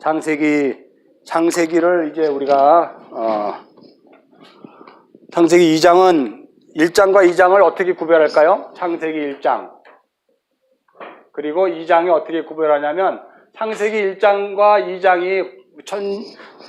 창세기를 이제 우리가 창세기 2장은 1장과 2장을 어떻게 구별할까요? 창세기 1장 그리고 2장이 어떻게 구별하냐면 창세기 1장과 2장이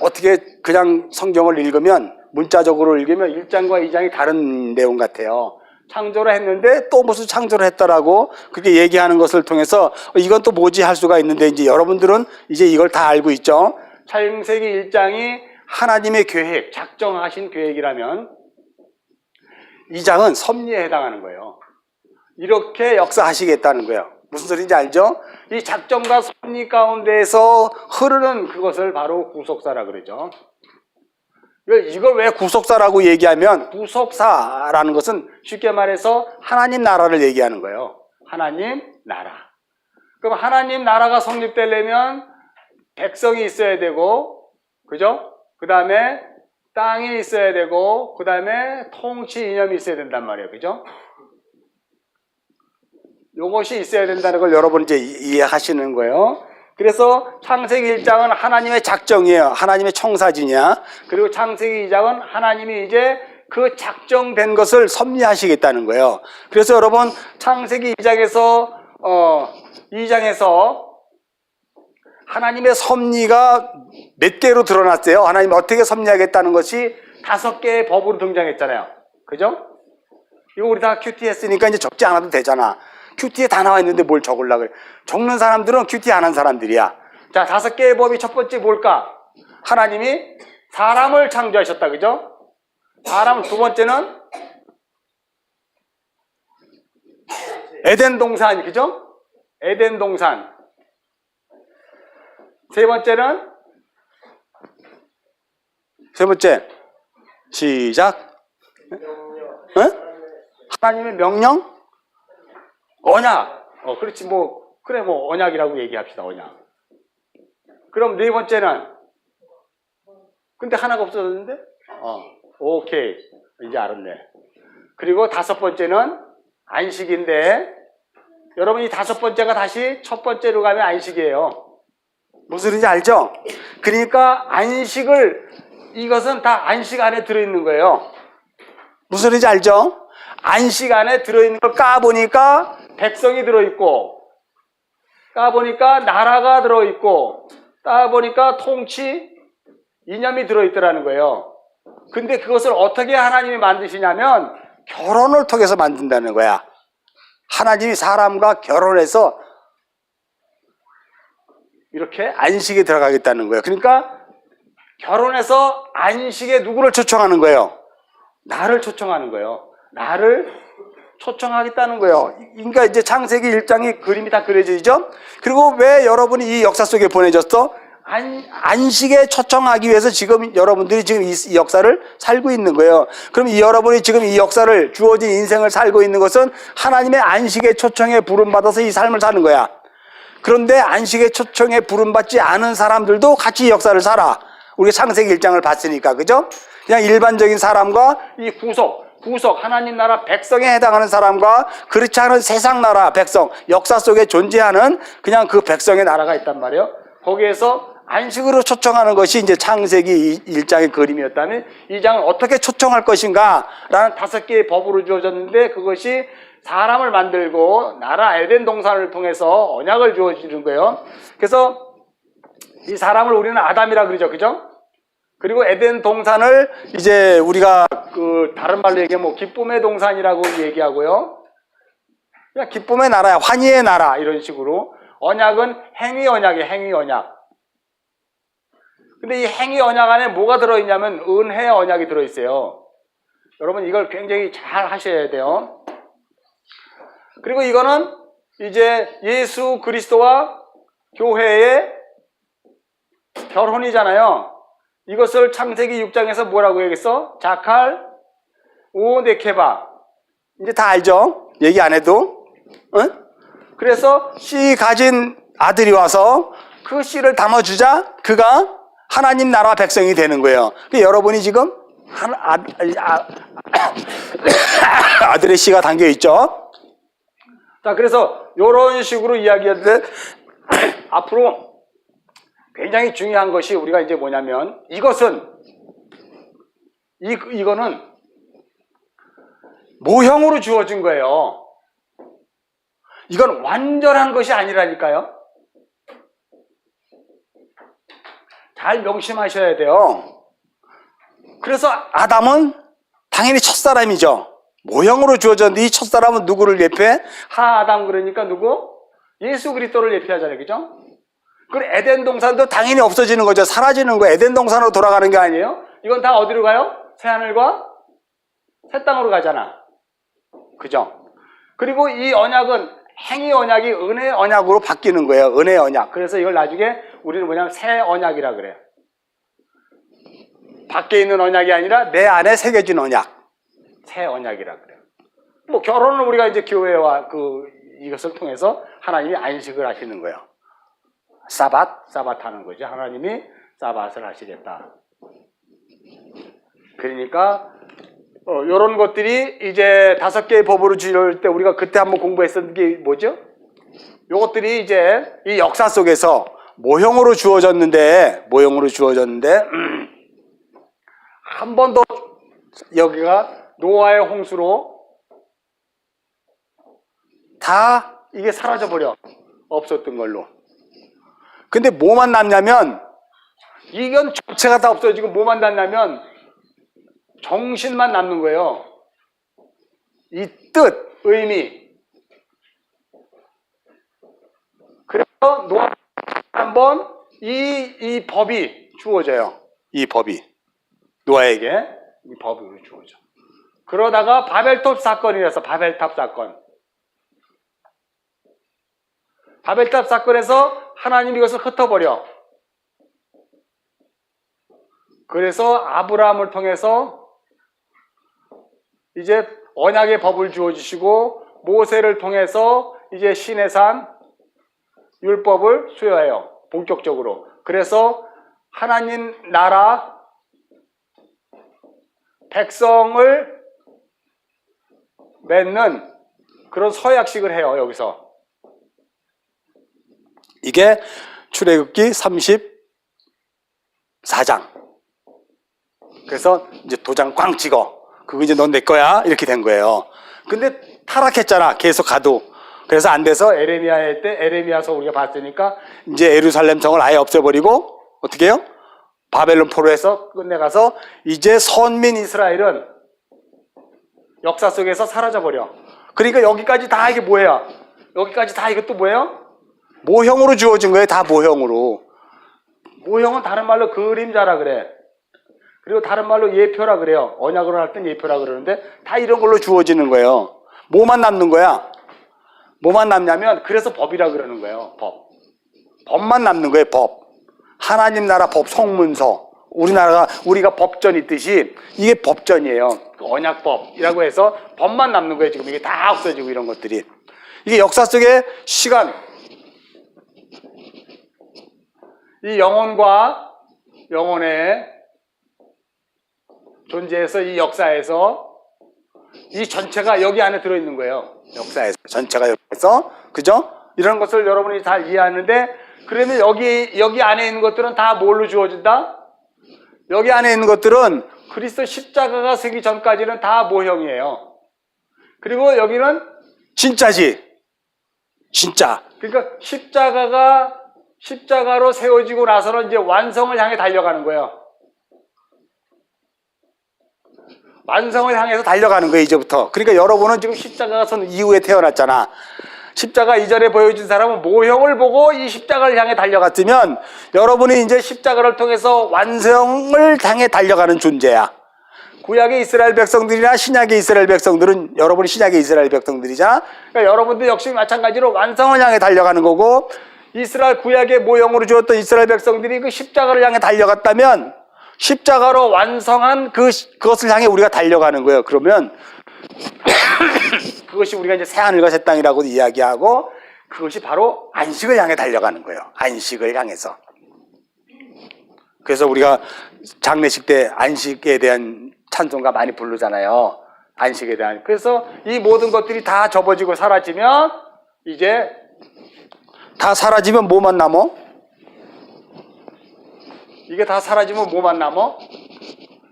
어떻게 그냥 성경을 읽으면 문자적으로 읽으면 1장과 2장이 다른 내용 같아요. 창조를 했는데 또 무슨 창조를 했다라고 그렇게 얘기하는 것을 통해서 이건 또 뭐지 할 수가 있는데 이제 여러분들은 이제 이걸 다 알고 있죠. 창세기 1장이 하나님의 계획, 작정하신 계획이라면 2장은 섭리에 해당하는 거예요. 이렇게 역사하시겠다는 거예요. 무슨 소리인지 알죠? 이 작정과 섭리 가운데에서 흐르는 그것을 바로 구속사라 그러죠. 이걸 왜 구속사라고 얘기하면 구속사라는 것은 쉽게 말해서 하나님 나라를 얘기하는 거예요. 하나님 나라. 그럼 하나님 나라가 성립되려면 백성이 있어야 되고, 그죠? 그 다음에 땅이 있어야 되고, 그 다음에 통치 이념이 있어야 된단 말이에요. 그죠? 요것이 있어야 된다는 걸 여러분 이제 이해하시는 거예요. 그래서 창세기 1장은 하나님의 작정이에요. 하나님의 청사진이야. 그리고 창세기 2장은 하나님이 이제 그 작정된 것을 섭리하시겠다는 거예요. 그래서 여러분 창세기 2장에서 하나님의 섭리가 몇 개로 드러났어요. 하나님이 어떻게 섭리하겠다는 것이 5개의 법으로 등장했잖아요. 그죠? 이거 우리 다 큐티 했으니까 이제 적지 않아도 되잖아. 큐티에 다 나와 있는데 뭘 적으려고 그래. 적는 사람들은 큐티 안 한 사람들이야. 자, 5개의 법이 첫 번째 뭘까? 하나님이 사람을 창조하셨다. 그죠? 사람 두 번째는 에덴 동산. 그죠? 에덴 동산. 세 번째 시작. 하나님의 명령? 언약. 그렇지 그래 언약이라고 얘기합시다. 언약. 그럼 네 번째는 근데 하나가 없어졌는데? 오케이. 이제 알았네. 그리고 5번째는 안식인데 여러분 이 5번째가 다시 첫 번째로 가면 안식이에요. 무슨 소리인지 알죠? 그러니까 이것은 다 안식 안에 들어있는 거예요. 무슨 소리인지 알죠? 안식 안에 들어있는 걸 까보니까 백성이 들어있고, 까보니까 나라가 들어있고, 까보니까 통치, 이념이 들어있더라는 거예요. 근데 그것을 어떻게 하나님이 만드시냐면 결혼을 통해서 만든다는 거야. 하나님이 사람과 결혼해서 이렇게 안식에 들어가겠다는 거예요. 그러니까 결혼해서 안식에 누구를 초청하는 거예요? 나를 초청하는 거예요. 나를 초청하겠다는 거예요. 그러니까 이제 창세기 1장이 그림이 다 그려지죠? 그리고 왜 여러분이 이 역사 속에 보내졌어? 안식에 초청하기 위해서 지금 여러분들이 지금 이 역사를 살고 있는 거예요. 그럼 여러분이 지금 이 역사를 주어진 인생을 살고 있는 것은 하나님의 안식의 초청에 부름받아서 이 삶을 사는 거야. 그런데 안식의 초청에 부름받지 않은 사람들도 같이 이 역사를 살아. 우리가 창세기 1장을 봤으니까, 그죠? 그냥 일반적인 사람과 이 구속 하나님 나라 백성에 해당하는 사람과 그렇지 않은 세상 나라 백성, 역사 속에 존재하는 그냥 그 백성의 나라가 있단 말이에요. 거기에서 안식으로 초청하는 것이 이제 창세기 1장의 그림이었다면 2장은 어떻게 초청할 것인가 라는 5개의 법으로 주어졌는데 그것이 사람을 만들고 나라 에덴 동산을 통해서 언약을 주어주는 거예요. 그래서 이 사람을 우리는 아담이라 그러죠. 그죠? 그리고 에덴 동산을 이제 우리가 다른 말로 얘기하면 기쁨의 동산이라고 얘기하고요. 그냥 기쁨의 나라야. 환희의 나라. 이런 식으로. 언약은 행위 언약이에요. 행위 언약. 근데 이 행위 언약 안에 뭐가 들어있냐면 은혜 언약이 들어있어요. 여러분 이걸 굉장히 잘 하셔야 돼요. 그리고 이거는 이제 예수 그리스도와 교회의 결혼이잖아요. 이것을 창세기 6장에서 뭐라고 얘기했어? 자칼 우네케바. 이제 다 알죠? 얘기 안 해도. 그래서 씨 가진 아들이 와서 그 씨를 담아주자 그가 하나님 나라 백성이 되는 거예요. 여러분이 지금 아들의 씨가 담겨 있죠? 자, 그래서 이런 식으로 이야기할 때 앞으로 굉장히 중요한 것이 우리가 이제 뭐냐면 이거는 모형으로 주어진 거예요. 이건 완전한 것이 아니라니까요. 잘 명심하셔야 돼요. 그래서 아담은 당연히 첫사람이죠. 모형으로 주어졌는데 이 첫사람은 누구를 예표해? 하아담 그러니까 누구? 예수 그리스도를 예표하잖아요. 그죠? 그럼 에덴 동산도 당연히 없어지는 거죠. 사라지는 거예요. 에덴 동산으로 돌아가는 게 아니에요. 이건 다 어디로 가요? 새하늘과 새 땅으로 가잖아. 그죠? 그리고 이 언약은 행위 언약이 은혜 언약으로 바뀌는 거예요. 은혜 언약. 그래서 이걸 나중에 우리는 뭐냐면 새 언약이라 그래요. 밖에 있는 언약이 아니라 내 안에 새겨진 언약. 새 언약이라 그래요. 뭐 결혼은 우리가 이제 교회와 이것을 통해서 하나님이 안식을 하시는 거예요. 사밧 하는 거죠. 하나님이 사밧을 하시겠다. 그러니까 이런 것들이 이제 5개의 법으로 지을 때 우리가 그때 한번 공부했었던 게 뭐죠? 요것들이 이제 이 역사 속에서 모형으로 주어졌는데 한 번 더 여기가 노아의 홍수로 다 이게 사라져버려. 없었던 걸로. 근데 뭐만 남냐면 이건 전체가 다 없어지고 뭐만 남냐면 정신만 남는 거예요. 이 뜻, 의미. 그래서 노아 한번 이 법이 주어져요. 이 법이 노아에게 이 법으로 주어져. 그러다가 바벨탑 사건이라서 바벨탑 사건. 바벨탑 사건에서 하나님이 이것을 흩어버려. 그래서 아브라함을 통해서 이제 언약의 법을 주어주시고 모세를 통해서 이제 시내산 율법을 수여해요. 본격적으로. 그래서 하나님 나라 백성을 맺는 그런 서약식을 해요. 여기서. 이게 출애굽기 34장. 그래서 이제 도장 꽝 찍어. 그거 이제 넌 내 거야. 이렇게 된 거예요. 근데 타락했잖아. 계속 가도. 그래서 안 돼서 에레미야서 우리가 봤으니까 이제 예루살렘 성을 아예 없애버리고 어떻게 해요? 바벨론 포로에서 끝내가서 이제 선민 이스라엘은 역사 속에서 사라져버려. 그러니까 여기까지 다 이게 뭐예요? 여기까지 다 이것도 뭐예요? 모형으로 주어진 거예요. 다 모형으로. 모형은 다른 말로 그림자라 그래. 그리고 다른 말로 예표라 그래요. 언약으로 할 땐 예표라 그러는데 다 이런 걸로 주어지는 거예요. 뭐만 남는 거야? 뭐만 남냐면 그래서 법이라 그러는 거예요. 법만 남는 거예요. 법. 하나님 나라 법 성문서. 우리가 법전 있듯이 이게 법전이에요. 그 언약법이라고 해서 법만 남는 거예요. 지금 이게 다 없어지고 이런 것들이. 이게 역사 속의 시간. 이 영혼과 영혼의 존재에서 이 역사에서 이 전체가 여기 안에 들어있는 거예요. 역사에서. 전체가 여기서. 그죠? 이런 것을 여러분이 잘 이해하는데 그러면 여기 안에 있는 것들은 다 뭘로 주어진다? 여기 안에 있는 것들은 그리스도 십자가가 서기 전까지는 다 모형이에요. 그리고 여기는 진짜지. 진짜. 그러니까 십자가로 세워지고 나서는 이제 완성을 향해 달려가는 거예요. 완성을 향해서 달려가는 거예요, 이제부터. 그러니까 여러분은 지금 십자가가 선 이후에 태어났잖아. 십자가 이전에 보여준 사람은 모형을 보고 이 십자가를 향해 달려갔으면 여러분이 이제 십자가를 통해서 완성을 향해 달려가는 존재야. 구약의 이스라엘 백성들이나 신약의 이스라엘 백성들은 여러분이 신약의 이스라엘 백성들이잖아. 그러니까 여러분도 역시 마찬가지로 완성을 향해 달려가는 거고 이스라엘 구약의 모형으로 주었던 이스라엘 백성들이 그 십자가를 향해 달려갔다면 십자가로 완성한 그것을 향해 우리가 달려가는 거예요. 그러면 그것이 우리가 이제 새하늘과 새 땅이라고 이야기하고 그것이 바로 안식을 향해 달려가는 거예요. 안식을 향해서. 그래서 우리가 장례식 때 안식에 대한 찬송가 많이 부르잖아요. 안식에 대한. 그래서 이 모든 것들이 다 접어지고 사라지면 이제 다 사라지면 뭐만 남어? 이게 다 사라지면 뭐만 남어?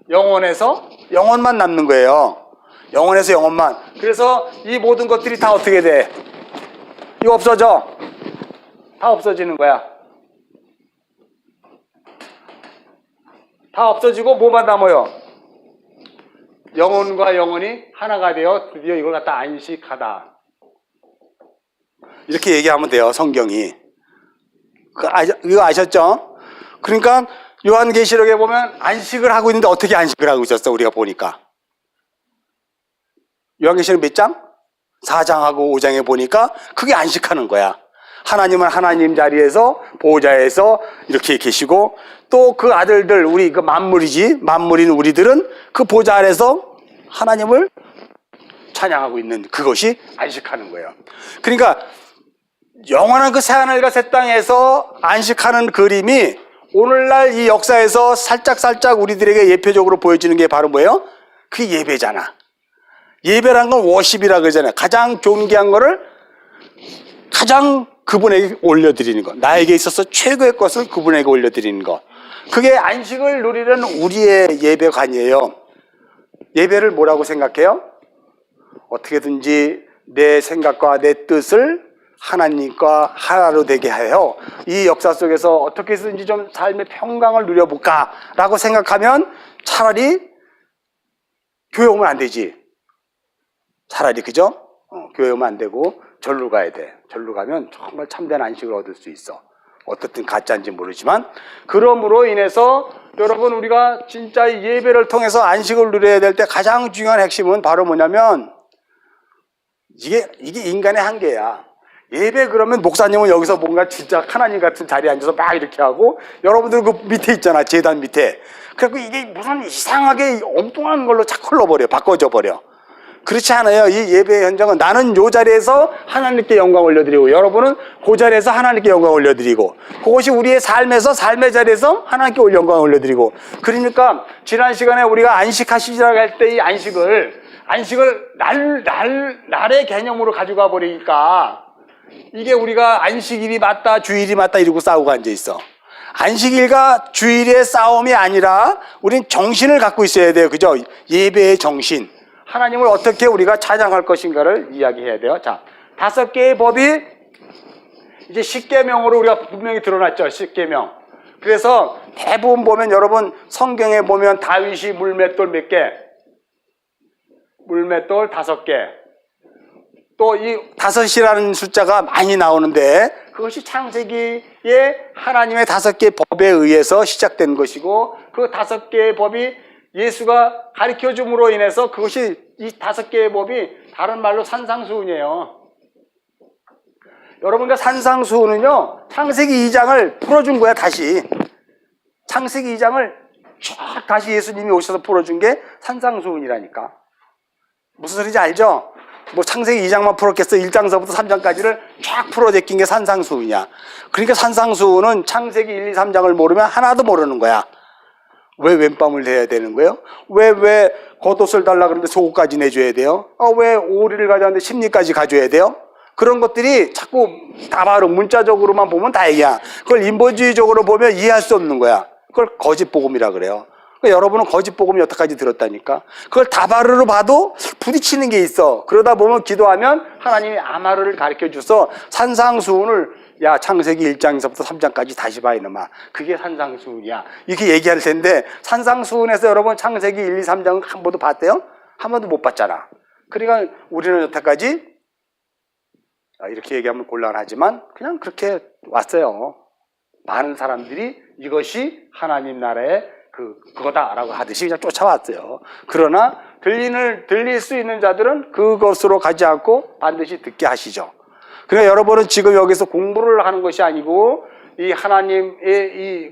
영혼에서 영혼만 남는 거예요. 영혼에서 영혼만. 그래서 이 모든 것들이 다 어떻게 돼? 이거 없어져. 다 없어지는 거야. 다 없어지고 뭐만 남아요? 영혼과 영혼이 하나가 되어 드디어 이걸 갖다 안식하다. 이렇게 얘기하면 돼요, 성경이. 이거 아셨죠? 그러니까 요한계시록에 보면 안식을 하고 있는데 어떻게 안식을 하고 있었어, 우리가 보니까. 요한계시록 몇 장? 4장하고 5장에 보니까 그게 안식하는 거야. 하나님은 하나님 자리에서 보호자에서 이렇게 계시고 또 그 아들들, 우리 그 만물이지, 만물인 우리들은 그 보좌 아래서 하나님을 찬양하고 있는 그것이 안식하는 거예요. 그러니까 영원한 그 새하늘과 새 땅에서 안식하는 그림이 오늘날 이 역사에서 살짝 우리들에게 예표적으로 보여지는 게 바로 뭐예요? 그게 예배잖아. 예배란 건 워십이라 그러잖아요. 가장 존귀한 거를 가장 그분에게 올려드리는 것. 나에게 있어서 최고의 것을 그분에게 올려드리는 것. 그게 안식을 누리는 우리의 예배관이에요. 예배를 뭐라고 생각해요? 어떻게든지 내 생각과 내 뜻을 하나님과 하나로 되게 하여 이 역사 속에서 어떻게 해서든지 좀 삶의 평강을 누려볼까 라고 생각하면 차라리 교회 오면 안 되지. 차라리, 그죠? 교회 오면 안 되고 절로 가야 돼. 절로 가면 정말 참된 안식을 얻을 수 있어. 어떻든 가짜인지 모르지만. 그러므로 인해서 여러분, 우리가 진짜 이 예배를 통해서 안식을 누려야 될 때 가장 중요한 핵심은 바로 뭐냐면 이게 인간의 한계야. 예배 그러면 목사님은 여기서 뭔가 진짜 하나님 같은 자리에 앉아서 막 이렇게 하고 여러분들 그 밑에 있잖아, 제단 밑에. 그래갖고 이게 무슨 이상하게 엉뚱한 걸로 착 흘러버려, 바꿔져 버려. 그렇지 않아요. 이 예배의 현장은 나는 요 자리에서 하나님께 영광 올려드리고 여러분은 그 자리에서 하나님께 영광 올려드리고 그것이 우리의 삶에서 삶의 자리에서 하나님께 영광 올려드리고. 그러니까 지난 시간에 우리가 안식하시라고 할 때 이 안식을 날의 개념으로 가져가 버리니까 이게 우리가 안식일이 맞다 주일이 맞다 이러고 싸우고 앉아있어. 안식일과 주일의 싸움이 아니라 우린 정신을 갖고 있어야 돼요. 그죠? 예배의 정신. 하나님을 어떻게 우리가 찬양할 것인가를 이야기해야 돼요. 자, 5개의 법이 이제 십계명으로 우리가 분명히 드러났죠. 십계명. 그래서 대부분 보면 여러분 성경에 보면 다윗이 물맷돌 몇 개? 물맷돌 5개. 또 이 5이라는 숫자가 많이 나오는데 그것이 창세기의 하나님의 5개의 법에 의해서 시작된 것이고 그 5개의 법이 예수가 가르쳐줌으로 인해서 그것이 이 5개의 법이 다른 말로 산상수훈이에요. 여러분과 산상수훈은요, 창세기 2장을 풀어준 거야, 다시. 창세기 2장을 쫙 다시 예수님이 오셔서 풀어준 게 산상수훈이라니까. 무슨 소리인지 알죠? 뭐 창세기 2장만 풀었겠어. 1장서부터 3장까지를 쫙 풀어 제낀 게 산상수훈이야. 그러니까 산상수훈은 창세기 1, 2, 3장을 모르면 하나도 모르는 거야. 왜 왼밤을 내야 되는 거예요? 왜 겉옷을 달라 그러는데 속옷까지 내줘야 돼요? 왜 오리를 가져왔는데 심리까지 가져야 돼요? 그런 것들이 자꾸 다바로 문자적으로만 보면 다행이야. 그걸 인본주의적으로 보면 이해할 수 없는 거야. 그걸 거짓복음이라 그래요. 그러니까 여러분은 거짓복음 여태까지 들었다니까. 그걸 다바르로 봐도 부딪히는 게 있어. 그러다 보면 기도하면 하나님이 아마르를 가르쳐줘서 산상수훈을 야, 창세기 1장에서부터 3장까지 다시 봐, 이놈아. 그게 산상수훈이야. 이렇게 얘기할 텐데, 산상수훈에서 여러분 창세기 1, 2, 3장은 한 번도 봤대요? 한 번도 못 봤잖아. 그러니까 우리는 여태까지, 이렇게 얘기하면 곤란하지만, 그냥 그렇게 왔어요. 많은 사람들이 이것이 하나님 나라의 그거다라고 하듯이 그냥 쫓아왔어요. 그러나, 들릴 수 있는 자들은 그것으로 가지 않고 반드시 듣게 하시죠. 그러니까 여러분은 지금 여기서 공부를 하는 것이 아니고 이 하나님의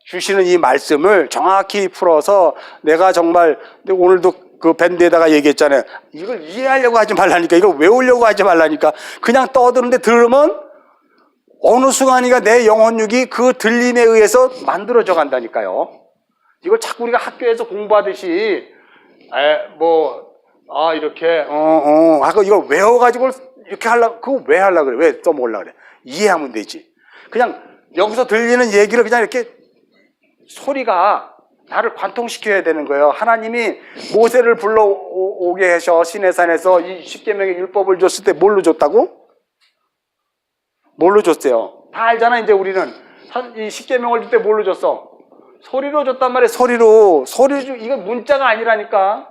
주시는 이 말씀을 정확히 풀어서 내가 정말 오늘도 그 밴드에다가 얘기했잖아요. 이걸 이해하려고 하지 말라니까, 이걸 외우려고 하지 말라니까. 그냥 떠드는데 들으면 어느 순간이가 내 영혼육이 그 들림에 의해서 만들어져 간다니까요. 이걸 자꾸 우리가 학교에서 공부하듯이 이렇게 하고 이걸 외워가지고 이렇게 하려고, 그거 왜 하려고 그래? 왜 써먹으려고 그래? 이해하면 되지. 그냥 여기서 들리는 얘기를 그냥 이렇게 소리가 나를 관통시켜야 되는 거예요. 하나님이 모세를 불러오게 하셔 시내산에서 이 십계명의 율법을 줬을 때 뭘로 줬다고? 뭘로 줬어요? 다 알잖아. 이제 우리는 이 십계명을 줄 때 뭘로 줬어? 소리로 줬단 말이에요. 소리로. 이건 문자가 아니라니까.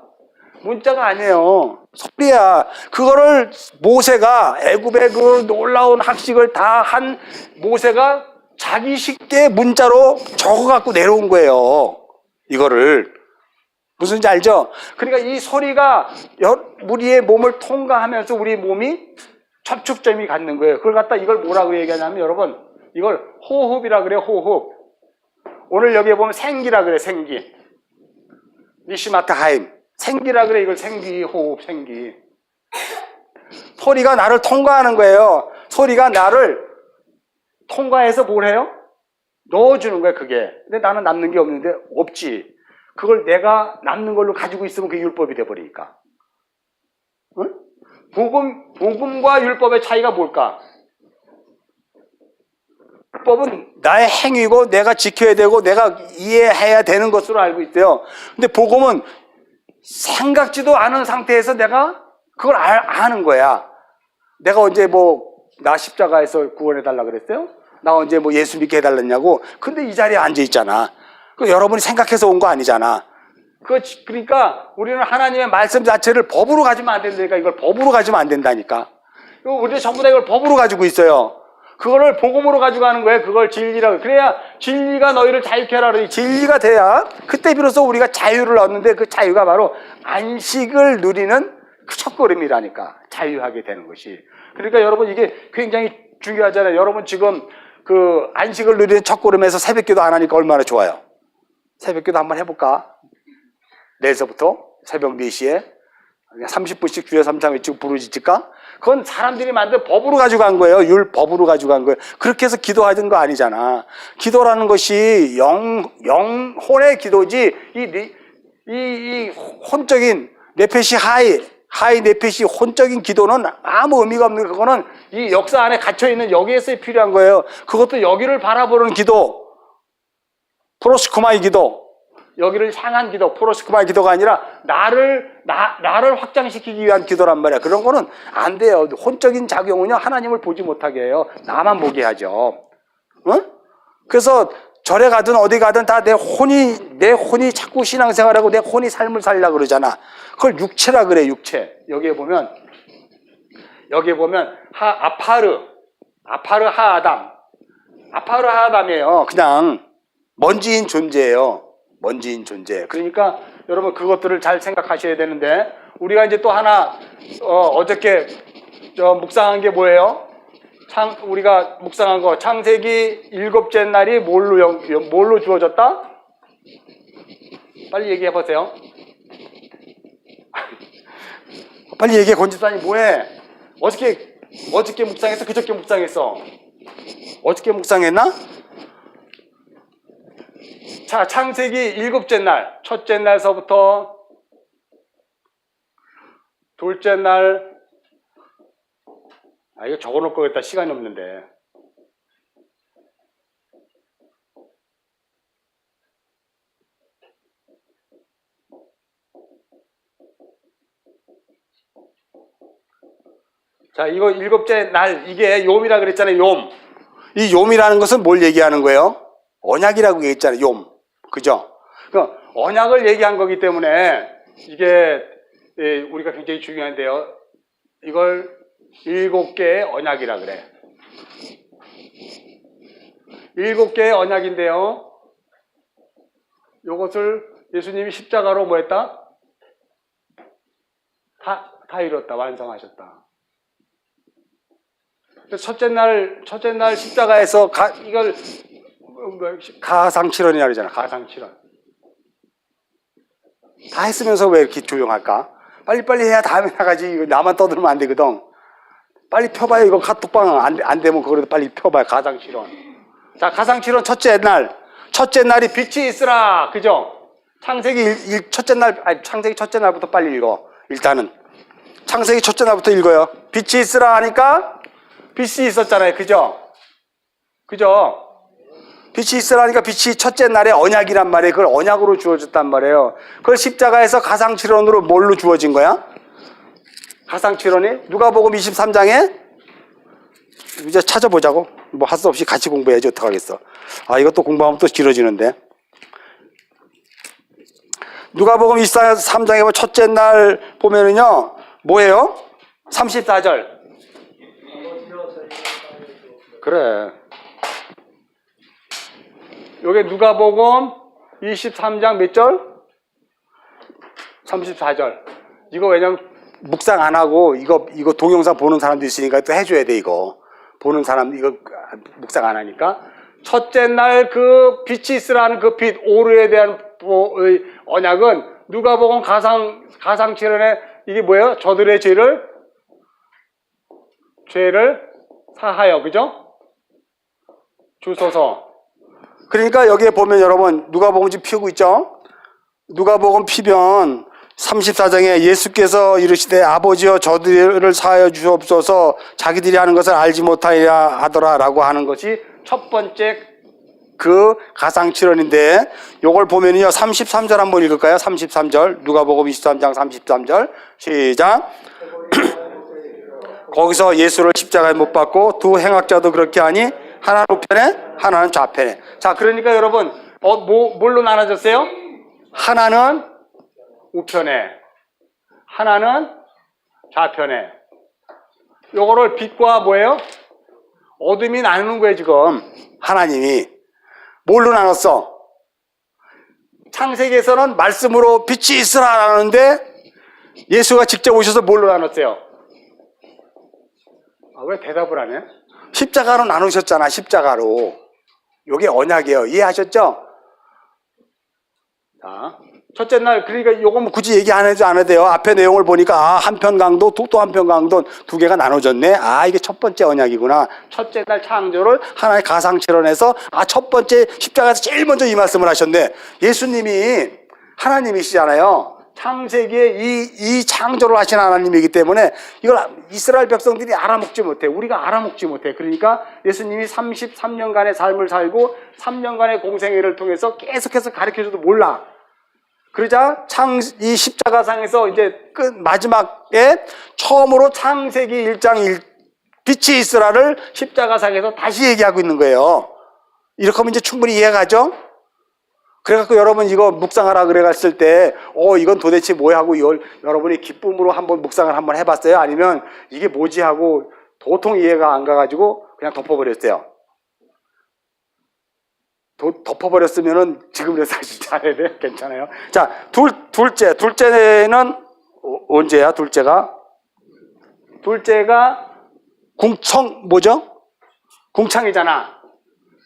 문자가 아니에요. 소리야. 그거를 모세가 애굽의 그 놀라운 학식을 다 한 모세가 자기 쉽게 문자로 적어갖고 내려온 거예요. 이거를. 무슨지 알죠? 그러니까 이 소리가 우리의 몸을 통과하면서 우리 몸이 접촉점이 갖는 거예요. 그걸 갖다 이걸 뭐라고 얘기하냐면 여러분 이걸 호흡이라 그래요. 호흡. 오늘 여기에 보면 생기라 그래. 생기. 니시마트 하임. 생기라 그래. 이걸 생기, 호흡, 생기. 소리가 나를 통과하는 거예요. 소리가 나를 통과해서 뭘 해요? 넣어주는 거예요, 그게. 근데 나는 남는 게 없는데, 없지. 그걸 내가 남는 걸로 가지고 있으면 그게 율법이 돼버리니까. 응? 복음과 율법의 차이가 뭘까? 율법은 나의 행위고 내가 지켜야 되고 내가 이해해야 되는 것으로 알고 있어요. 근데 복음은 생각지도 않은 상태에서 내가 그걸 아는 거야. 내가 언제 나 십자가에서 구원해달라 그랬어요? 나 언제 예수 믿게 해달랬냐고? 근데 이 자리에 앉아 있잖아. 그 여러분이 생각해서 온 거 아니잖아. 그러니까 우리는 하나님의 말씀 자체를 법으로 가지면 안 된다니까. 이걸 법으로 가지면 안 된다니까. 우리는 전부 다 이걸 법으로 가지고 있어요. 그거를 복음으로 가지고 가는 거예요. 그걸 진리라고. 그래야 진리가 너희를 자유케 하라 그러니 진리가 돼야 그때 비로소 우리가 자유를 얻는데 그 자유가 바로 안식을 누리는 그 첫걸음이라니까. 자유하게 되는 것이. 그러니까 여러분 이게 굉장히 중요하잖아요. 여러분 지금 그 안식을 누리는 첫걸음에서 새벽기도 안 하니까 얼마나 좋아요. 새벽기도 한번 해볼까? 내일서부터 새벽 4시에 30분씩 주여 삼창 외치고 부르짖을까? 그건 사람들이 만든 법으로 가지고 간 거예요. 율법으로 가지고 간 거예요. 그렇게 해서 기도하던 거 아니잖아. 기도라는 것이 영혼의 기도지, 이 혼적인 네페시 하이 네페시 혼적인 기도는 아무 의미가 없는 그거는 이 역사 안에 갇혀있는 여기에서 필요한 거예요. 그것도 여기를 바라보는 기도. 프로스쿠마의 기도. 여기를 향한 기도, 프로스쿠마의 기도가 아니라 나를 확장시키기 위한 기도란 말이야. 그런 거는 안 돼요. 혼적인 작용은요, 하나님을 보지 못하게 해요. 나만 보게 하죠. 응? 그래서 절에 가든 어디 가든 다 내 혼이 자꾸 신앙생활하고 내 혼이 삶을 살려고 그러잖아. 그걸 육체라 그래, 육체. 여기에 보면 아파르 하아담이에요. 그냥 먼지인 존재예요. 먼지인 존재. 그러니까 여러분 그것들을 잘 생각하셔야 되는데 우리가 이제 또 하나 어저께 묵상한 게 뭐예요? 우리가 묵상한 거 창세기 7째 날이 뭘로 주어졌다? 빨리 얘기해 보세요. 빨리 얘기해. 권집사님 뭐해? 어저께 묵상했어? 그저께 묵상했어? 어저께 묵상했나? 자, 창세기 7째 날, 첫째 날서부터 둘째 날, 이거 적어놓을 거겠다. 시간이 없는데. 자, 이거 7째 날, 이게 욤이라 그랬잖아요. 욤. 이 욤이라는 것은 뭘 얘기하는 거예요? 언약이라고 얘기했잖아요. 욤. 그죠? 그러니까 언약을 얘기한 거기 때문에 이게 우리가 굉장히 중요한데요. 이걸 7개의 언약이라 그래. 7개의 언약인데요. 요것을 예수님이 십자가로 뭐 했다? 다 이뤘다. 완성하셨다. 첫째 날 십자가에서 이걸 가상칠언이라고 그러잖아. 가상칠언. 다 했으면서 왜 이렇게 조용할까? 빨리빨리 해야 다음에 나가지. 이거 나만 떠들면 안 되거든. 빨리 펴봐요. 이거 카톡방 안 되면 그거라도 빨리 펴봐요. 가상칠언. 자, 가상칠언 첫째 날이 빛이 있으라. 그죠? 창세기 첫째 날부터 빨리 읽어. 일단은 창세기 첫째 날부터 읽어요. 빛이 있으라 하니까 빛이 있었잖아요. 그죠? 빛이 있으라니까 빛이 첫째 날에 언약이란 말이에요. 그걸 언약으로 주어졌단 말이에요. 그걸 십자가에서 가상칠언으로 뭘로 주어진 거야? 가상칠언이 누가복음 23장에 이제 찾아보자고. 뭐 할 수 없이 같이 공부해야지 어떡하겠어. 아, 이것도 공부하면 또 길어지는데. 누가복음 23장에 보면 첫째 날 보면은요, 뭐예요? 34절. 그래. 요게 누가복음 23장 몇 절? 34절. 이거 왜냐면 묵상 안 하고 이거 동영상 보는 사람도 있으니까 또 해줘야 돼, 이거. 보는 사람 이거 묵상 안 하니까. 첫째 날 그 빛이 있으라는 그 빛, 오르에 대한 언약은 누가복음 가상칠언에 이게 뭐예요? 저들의 죄를 사하여, 그죠? 주소서. 그러니까 여기에 보면 여러분 누가복음 지금 피우고 있죠? 누가복음 피면 34장에 예수께서 이르시되 아버지여 저들을 사하여 주옵소서 자기들이 하는 것을 알지 못하리라 하더라 라고 하는 것이 첫 번째 그 가상칠언인데, 요걸 보면요 33절 한번 읽을까요? 33절 누가복음 23장 33절 시작. 거기서 예수를 십자가에 못 박고 두 행악자도 그렇게 하니 하나는 우편에 하나는 좌편에. 자, 그러니까 여러분 뭘로 나눠졌어요? 하나는 우편에, 하나는 좌편에. 요거를 빛과 뭐예요? 어둠이 나누는 거예요. 지금 하나님이 뭘로 나눴어? 창세기에서는 말씀으로 빛이 있으라 하는데 예수가 직접 오셔서 뭘로 나눴어요? 아, 왜 대답을 안 해? 십자가로 나누셨잖아. 십자가로. 요게 언약이에요. 이해하셨죠? 자, 첫째 날, 그러니까 요거 굳이 얘기 안 해도 돼요. 앞에 내용을 보니까 아, 한편 강도 또 한편 강도 두 개가 나눠졌네. 아, 이게 첫 번째 언약이구나. 첫째 날 창조를 하나의 가상칠언해서 아, 첫 번째 십자가에서 제일 먼저 이 말씀을 하셨네. 예수님이 하나님이시잖아요. 창세기에 이 창조를 하신 하나님이기 때문에 이걸 이스라엘 백성들이 알아먹지 못해. 우리가 알아먹지 못해. 그러니까 예수님이 33년간의 삶을 살고 3년간의 공생애를 통해서 계속해서 가르쳐줘도 몰라. 그러자 이 십자가상에서 이제 끝 마지막에 처음으로 창세기 1장 빛이 있으라를 십자가상에서 다시 얘기하고 있는 거예요. 이렇게 하면 이제 충분히 이해가죠? 그래갖고 여러분 이거 묵상하라 그래갔을 때 이건 도대체 뭐야 하고 이걸 여러분이 기쁨으로 한번 묵상을 한번 해봤어요? 아니면 이게 뭐지 하고 도통 이해가 안 가가지고 그냥 덮어버렸어요? 덮어버렸으면은 지금이라도 다시 잘해야 돼? 괜찮아요? 자, 둘째는 언제야? 둘째가 뭐죠? 궁창이잖아.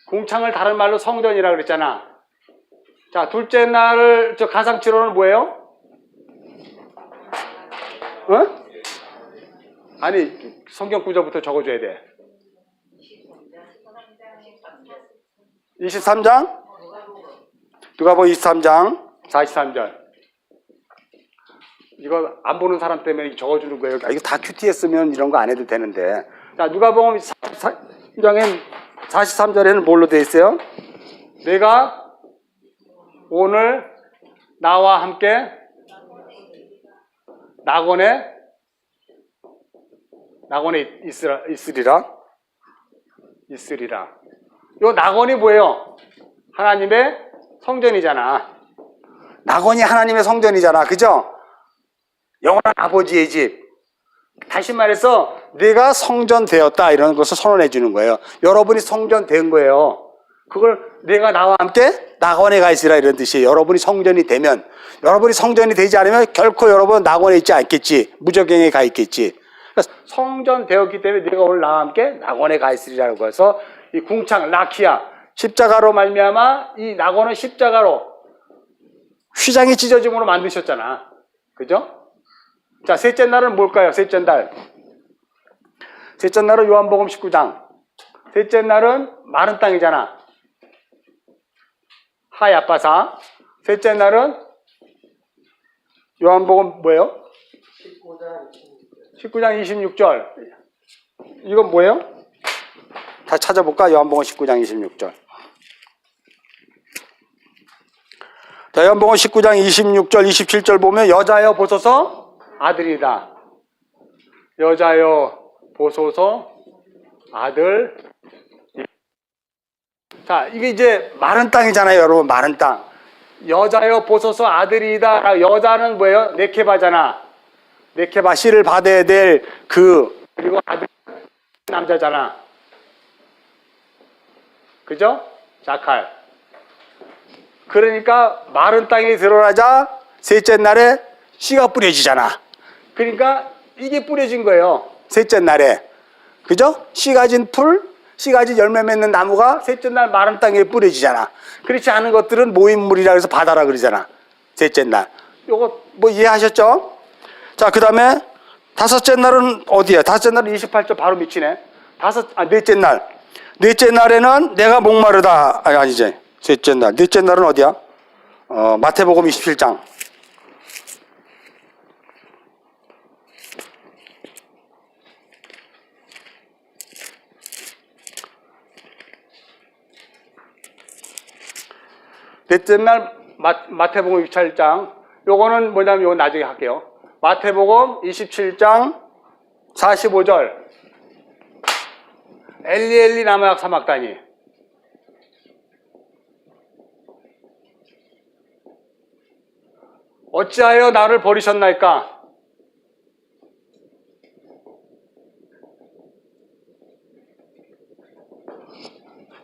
궁창을 다른 말로 성전이라고 그랬잖아. 자, 둘째 날을 가상치로는 뭐예요? 어? 아니, 성경 구절부터 적어줘야 돼. 23장? 누가복음 23장 43절. 이거 안 보는 사람 때문에 적어주는 거예요. 이거 다 큐티했으면 이런 거 안 해도 되는데. 자, 누가복음 23장에 43절에는 뭘로 되어 있어요? 내가 오늘 나와 함께 낙원에 있으리라. 요 낙원이 뭐예요? 하나님의 성전이잖아. 낙원이 하나님의 성전이잖아. 그죠? 영원한 아버지의 집. 다시 말해서 내가 성전 되었다 이런 것을 선언해 주는 거예요. 여러분이 성전 된 거예요. 그걸 내가 나와 함께 낙원에 가 있으라 이런 뜻이에요. 여러분이 성전이 되면, 여러분이 성전이 되지 않으면 결코 여러분은 낙원에 있지 않겠지. 무저갱에 가 있겠지. 그러니까 성전 되었기 때문에 내가 오늘 나와 함께 낙원에 가 있으리라고 해서 이 궁창 라키아 십자가로 말미암아 이 낙원은 십자가로 휘장이 찢어짐으로 만드셨잖아. 그죠? 자, 셋째 날은 뭘까요? 셋째 날은 요한복음 19장. 셋째 날은 마른 땅이잖아. 하야빠사. 셋째 날은 요한복음 뭐예요? 19장 26절. 이건 뭐예요? 다 찾아볼까? 요한복음 19장 26절. 자, 요한복음 19장 26절, 27절 보면 여자여 보소서 아들이다. 여자여 보소서 아들. 자, 이게 이제 마른 땅이잖아요, 여러분. 마른 땅. 여자여 보소서 아들이다. 여자는 뭐예요? 네케바잖아. 네케바, 씨를 받아야 될 그리고 아들 남자잖아. 그죠? 자칼. 그러니까 마른 땅에 드러나자 셋째 날에 씨가 뿌려지잖아. 그러니까 이게 뿌려진 거예요. 셋째 날에. 그죠? 씨 가진 풀, 씨 가진 열매 맺는 나무가 셋째 날 마른 땅에 뿌려지잖아. 그렇지 않은 것들은 모임물이라 해서 바다라 그러잖아. 셋째 날. 요거 뭐 이해하셨죠? 자, 그 다음에 다섯째 날은 어디야? 다섯째 날은 28절 바로 밑이네. 넷째 날. 넷째 날에는 내가 목마르다. 아니지. 셋째 날. 넷째 날은 어디야? 마태복음 27장. 넷째 날 마태복음 27장. 요거는 뭐냐면 요거 나중에 할게요. 마태복음 27장 45절. 엘리 엘리 라마 사막다니. 어찌하여 나를 버리셨나이까?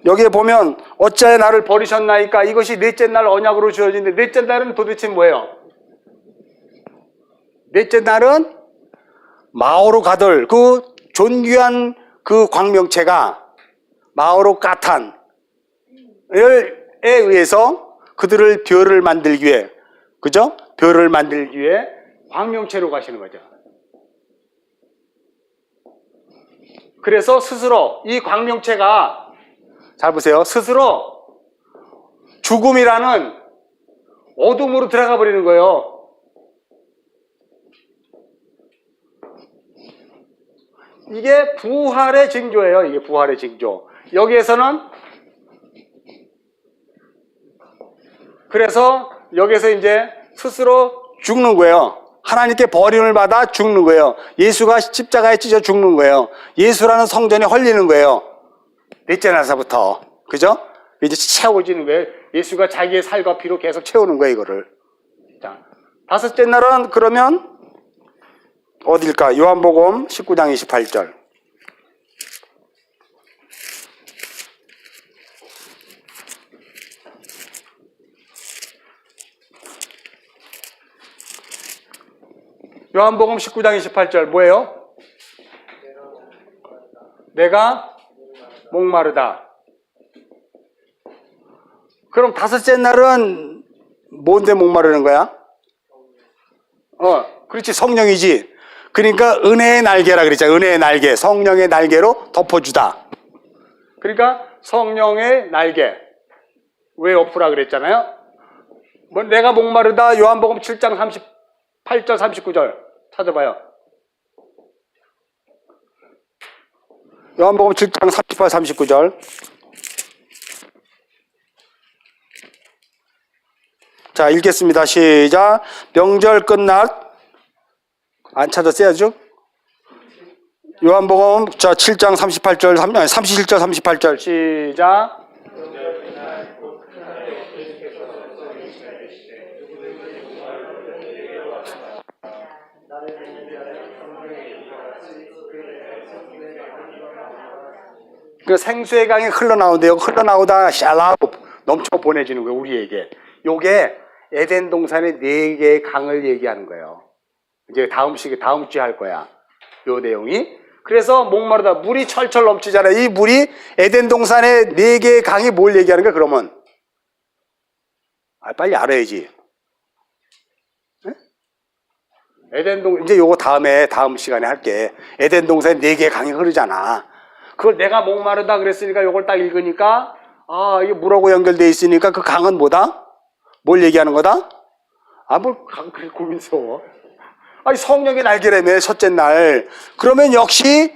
여기에 보면 어찌하여 나를 버리셨나이까? 이것이 넷째 날 언약으로 주어지는데 넷째 날은 도대체 뭐예요? 넷째 날은 마오로 가들 그 존귀한 그 광명체가 마오로 까탄에 의해서 그들을 벼를 만들기 위해, 그죠? 벼를 만들기 위해 광명체로 가시는 거죠. 그래서 스스로 이 광명체가, 잘 보세요, 스스로 죽음이라는 어둠으로 들어가 버리는 거예요. 이게 부활의 징조예요. 이게 부활의 징조. 여기에서는, 그래서 여기서 이제 스스로 죽는 거예요. 하나님께 버림을 받아 죽는 거예요. 예수가 십자가에 찢어 죽는 거예요. 예수라는 성전이 헐리는 거예요. 넷째 날서부터. 그죠? 이제 채워지는 거예요. 예수가 자기의 살과 피로 계속 채우는 거예요, 이거를. 자, 다섯째 날은 그러면 어딜까? 요한복음 19장 28절. 요한복음 19장 28절 뭐예요? 내가 목마르다. 그럼 다섯째 날은 뭔데 목마르는 거야? 그렇지, 성령이지. 그러니까 은혜의 날개라 그랬잖아. 은혜의 날개, 성령의 날개로 덮어주다. 그러니까 성령의 날개, 왜 엎으라 그랬잖아요. 뭐 내가 목마르다. 요한복음 7장 38절 39절 찾아봐요. 요한복음 7장 38, 39절. 자, 읽겠습니다. 시작. 명절 끝날, 안 찾았어요, 아주? 요한복음 7장 38절, 37절, 38절. 시작. 그 생수의 강이 흘러나오는데요. 흘러나오다 샬라우 넘쳐 보내지는 거예요, 우리에게. 요게 에덴 동산의 4개의 강을 얘기하는 거예요. 이제 다음 주에 할 거야. 요 내용이. 그래서 목마르다. 물이 철철 넘치잖아요. 이 물이 에덴 동산의 4개의 강이 뭘 얘기하는 거야, 그러면? 빨리 알아야지. 네? 이제 요거 다음 시간에 할게. 에덴 동산에 4개의 강이 흐르잖아. 그걸 내가 목마르다 그랬으니까 요걸 딱 읽으니까, 이게 물하고 연결되어 있으니까 그 강은 뭐다? 뭘 얘기하는 거다? 뭘 강, 그래, 고민스러워. 성령의 날개라며, 첫째 날. 그러면 역시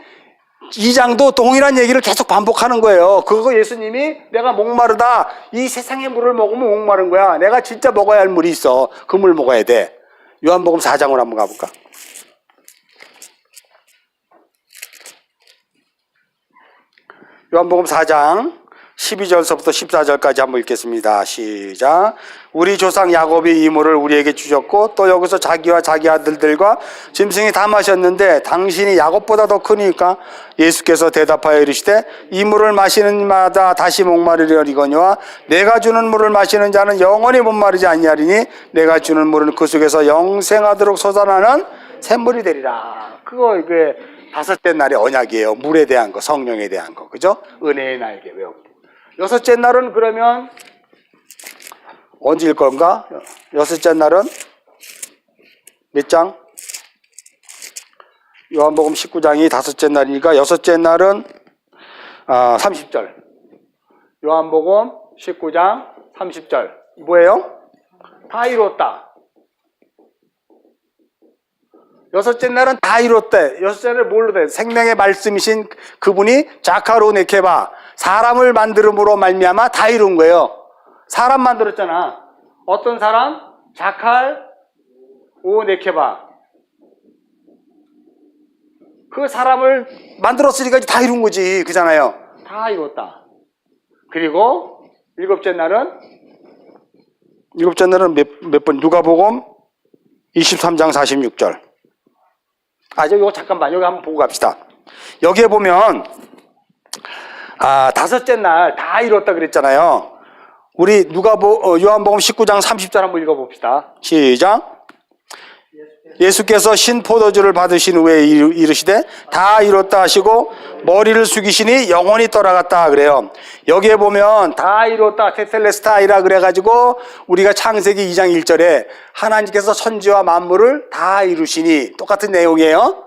2장도 동일한 얘기를 계속 반복하는 거예요. 그거 예수님이 내가 목마르다. 이 세상의 물을 먹으면 목마른 거야. 내가 진짜 먹어야 할 물이 있어. 그 물 먹어야 돼. 요한복음 4장으로 한번 가볼까? 요한복음 4장 12절서부터 14절까지 한번 읽겠습니다. 시작. 우리 조상 야곱이 이 물을 우리에게 주셨고 또 여기서 자기와 자기 아들들과 짐승이 다 마셨는데 당신이 야곱보다 더 크니까 예수께서 대답하여 이르시되 이 물을 마시는 마다 다시 목마르려니거니와 내가 주는 물을 마시는 자는 영원히 목마르지 아니하리니 내가 주는 물은 그 속에서 영생하도록 솟아나는 샘물이 되리라. 그거 이게 다섯째 날의 언약이에요. 물에 대한 거, 성령에 대한 거, 그죠? 은혜의 날개 외우고. 여섯째 날은 그러면 언제일 건가? 여섯째 날은 몇 장? 요한복음 19장이 다섯째 날이니까 여섯째 날은 30절. 요한복음 19장 30절. 뭐예요? 다 이뤘다. 여섯째 날은 다 이뤘대. 여섯째 날은 뭘로 돼? 생명의 말씀이신 그분이 자카로 네케바 사람을 만들음으로 말미암아 다 이룬 거예요. 사람 만들었잖아. 어떤 사람? 자칼 오 네케바. 그 사람을 만들었으니까 다 이룬 거지. 그잖아요. 다 이뤘다. 그리고 일곱째 날은 몇 번? 누가복음 23장 46절. 이거 잠깐만, 여기 한번 보고 갑시다. 여기에 보면, 다섯째 날 다 이뤘다 그랬잖아요. 우리 요한복음 19장 30절 한번 읽어봅시다. 시작. 예수께서 신포도주를 받으신 후에 이르시되 다 이뤘다 하시고 머리를 숙이시니 영혼이 떠나갔다 그래요. 여기에 보면 다 이뤘다 테텔레스타이라 그래가지고 우리가 창세기 2장 1절에 하나님께서 천지와 만물을 다 이루시니 똑같은 내용이에요.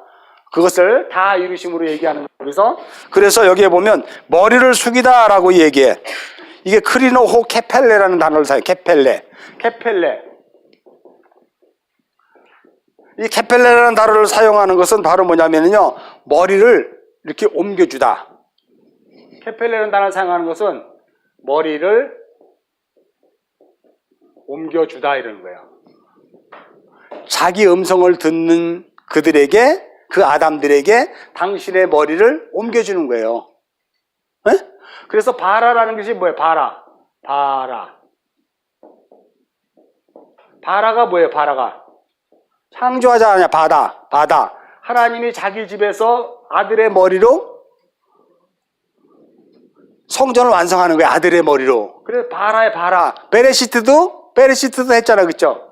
그것을 다 이루심으로 얘기하는 거예요. 그래서 여기에 보면 머리를 숙이다라고 얘기해. 이게 크리노호 케펠레라는 단어를 사용해. 케펠레. 이 케펠레라는 단어를 사용하는 것은 바로 뭐냐면요, 머리를 이렇게 옮겨주다. 케펠레라는 단어를 사용하는 것은 머리를 옮겨주다 이러는 거예요. 자기 음성을 듣는 그들에게, 그 아담들에게 당신의 머리를 옮겨주는 거예요. 네? 그래서 바라라는 것이 뭐예요? 바라가 뭐예요? 바라가 창조하자 아니야. 바다. 하나님이 자기 집에서 아들의 머리로 성전을 완성하는 거예요. 아들의 머리로. 그래서 바라의 바라. 베레시트도 했잖아. 그쵸?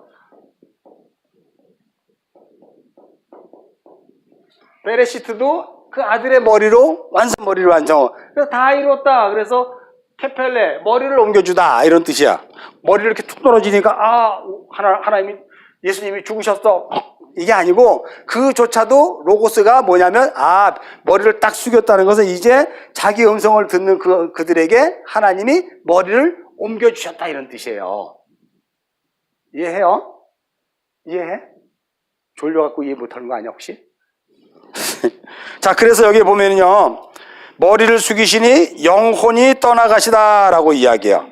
베레시트도 그 아들의 머리로 머리를 완성. 그래서 다 이뤘다. 그래서 케펠레, 머리를 옮겨주다 이런 뜻이야. 머리를 이렇게 툭 떨어지니까 하나님이 예수님이 죽으셨어. 이게 아니고 그조차도 로고스가 뭐냐면 머리를 딱 숙였다는 것은 이제 자기 음성을 듣는 그들에게 하나님이 머리를 옮겨주셨다 이런 뜻이에요. 이해해요? 이해해? 졸려갖고 이해 못하는 거 아니야 혹시? 자, 그래서 여기 보면요, 머리를 숙이시니 영혼이 떠나가시다라고 이야기해요.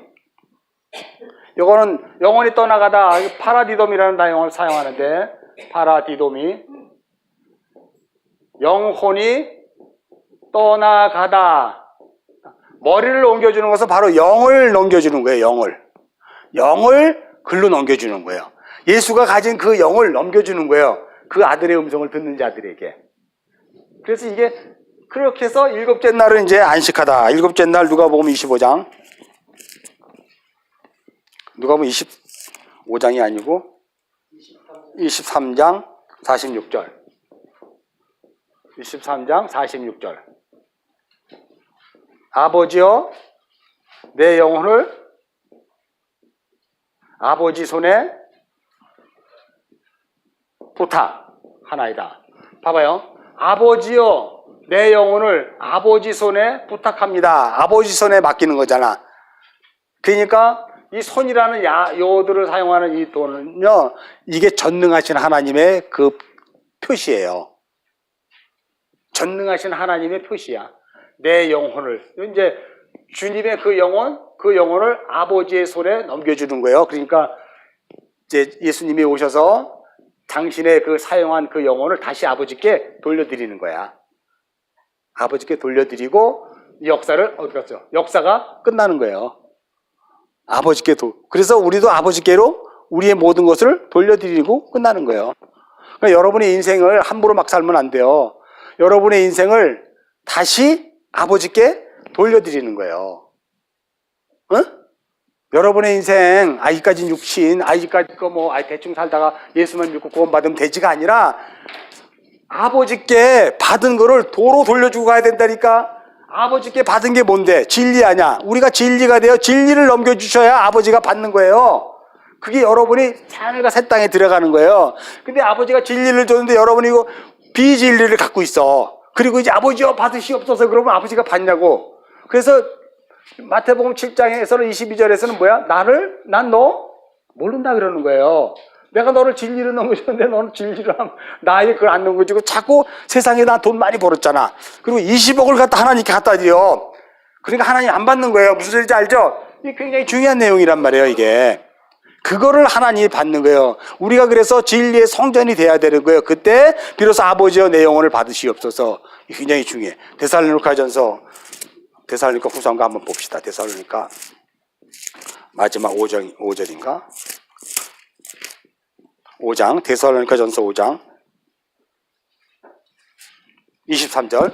이거는 영혼이 떠나가다, 파라디돔이라는 단어를 사용하는데, 파라디돔이 영혼이 떠나가다. 머리를 옮겨주는 것은 바로 영을 넘겨주는 거예요. 영을 글로 넘겨주는 거예요. 예수가 가진 그 영을 넘겨주는 거예요. 그 아들의 음성을 듣는 자들에게. 그래서 이게 그렇게 해서 일곱째 날은 이제 안식하다. 일곱째 날 누가복음 25장. 누가복음 25장이 아니고 23장 46절. 23장 46절. 아버지여, 내 영혼을 아버지 손에 부탁하나이다. 봐봐요. 아버지여, 내 영혼을 아버지 손에 부탁합니다. 아버지 손에 맡기는 거잖아. 그러니까 이 손이라는 요들을 사용하는 이 돈은요, 이게 전능하신 하나님의 그 표시예요. 전능하신 하나님의 표시야. 내 영혼을. 이제 주님의 그 영혼을 아버지의 손에 넘겨주는 거예요. 그러니까 이제 예수님이 오셔서 당신의 그 사용한 그 영혼을 다시 아버지께 돌려드리는 거야. 아버지께 돌려드리고 이 역사를 어디 갔죠? 역사가 끝나는 거예요. 그래서 우리도 아버지께로 우리의 모든 것을 돌려드리고 끝나는 거예요. 그러니까 여러분의 인생을 함부로 막 살면 안 돼요. 여러분의 인생을 다시 아버지께 돌려드리는 거예요. 응? 여러분의 인생, 아직까지 육신, 아직까지 대충 살다가 예수만 믿고 구원받으면 되지가 아니라 아버지께 받은 거를 도로 돌려주고 가야 된다니까. 아버지께 받은 게 뭔데? 진리 아니야. 우리가 진리가 되어 진리를 넘겨주셔야 아버지가 받는 거예요. 그게 여러분이 하늘과 새 땅에 들어가는 거예요. 근데 아버지가 진리를 줬는데 여러분이 이거 비진리를 갖고 있어. 그리고 이제 아버지여 받으시옵소서 그러면 아버지가 받냐고. 그래서 마태복음 7장에서는 22절에서는 뭐야? 난 너 모른다 그러는 거예요. 내가 너를 진리로 넘겨줬는데 너는 진리로 나에게 그걸 안 넘겨주고 자꾸 세상에 나 돈 많이 벌었잖아. 그리고 20억을 갖다 하나님께 갖다 드려. 그러니까 하나님 안 받는 거예요. 무슨 소리인지 알죠? 이게 굉장히 중요한 내용이란 말이에요, 이게. 그거를 하나님이 받는 거예요. 우리가 그래서 진리의 성전이 돼야 되는 거예요. 그때 비로소 아버지여 내 영혼을 받으시옵소서. 굉장히 중요해. 데살로니가 후서인가 한번 봅시다. 데살로니가 마지막 5절인가? 5장, 데살로니가 전서 5장 23절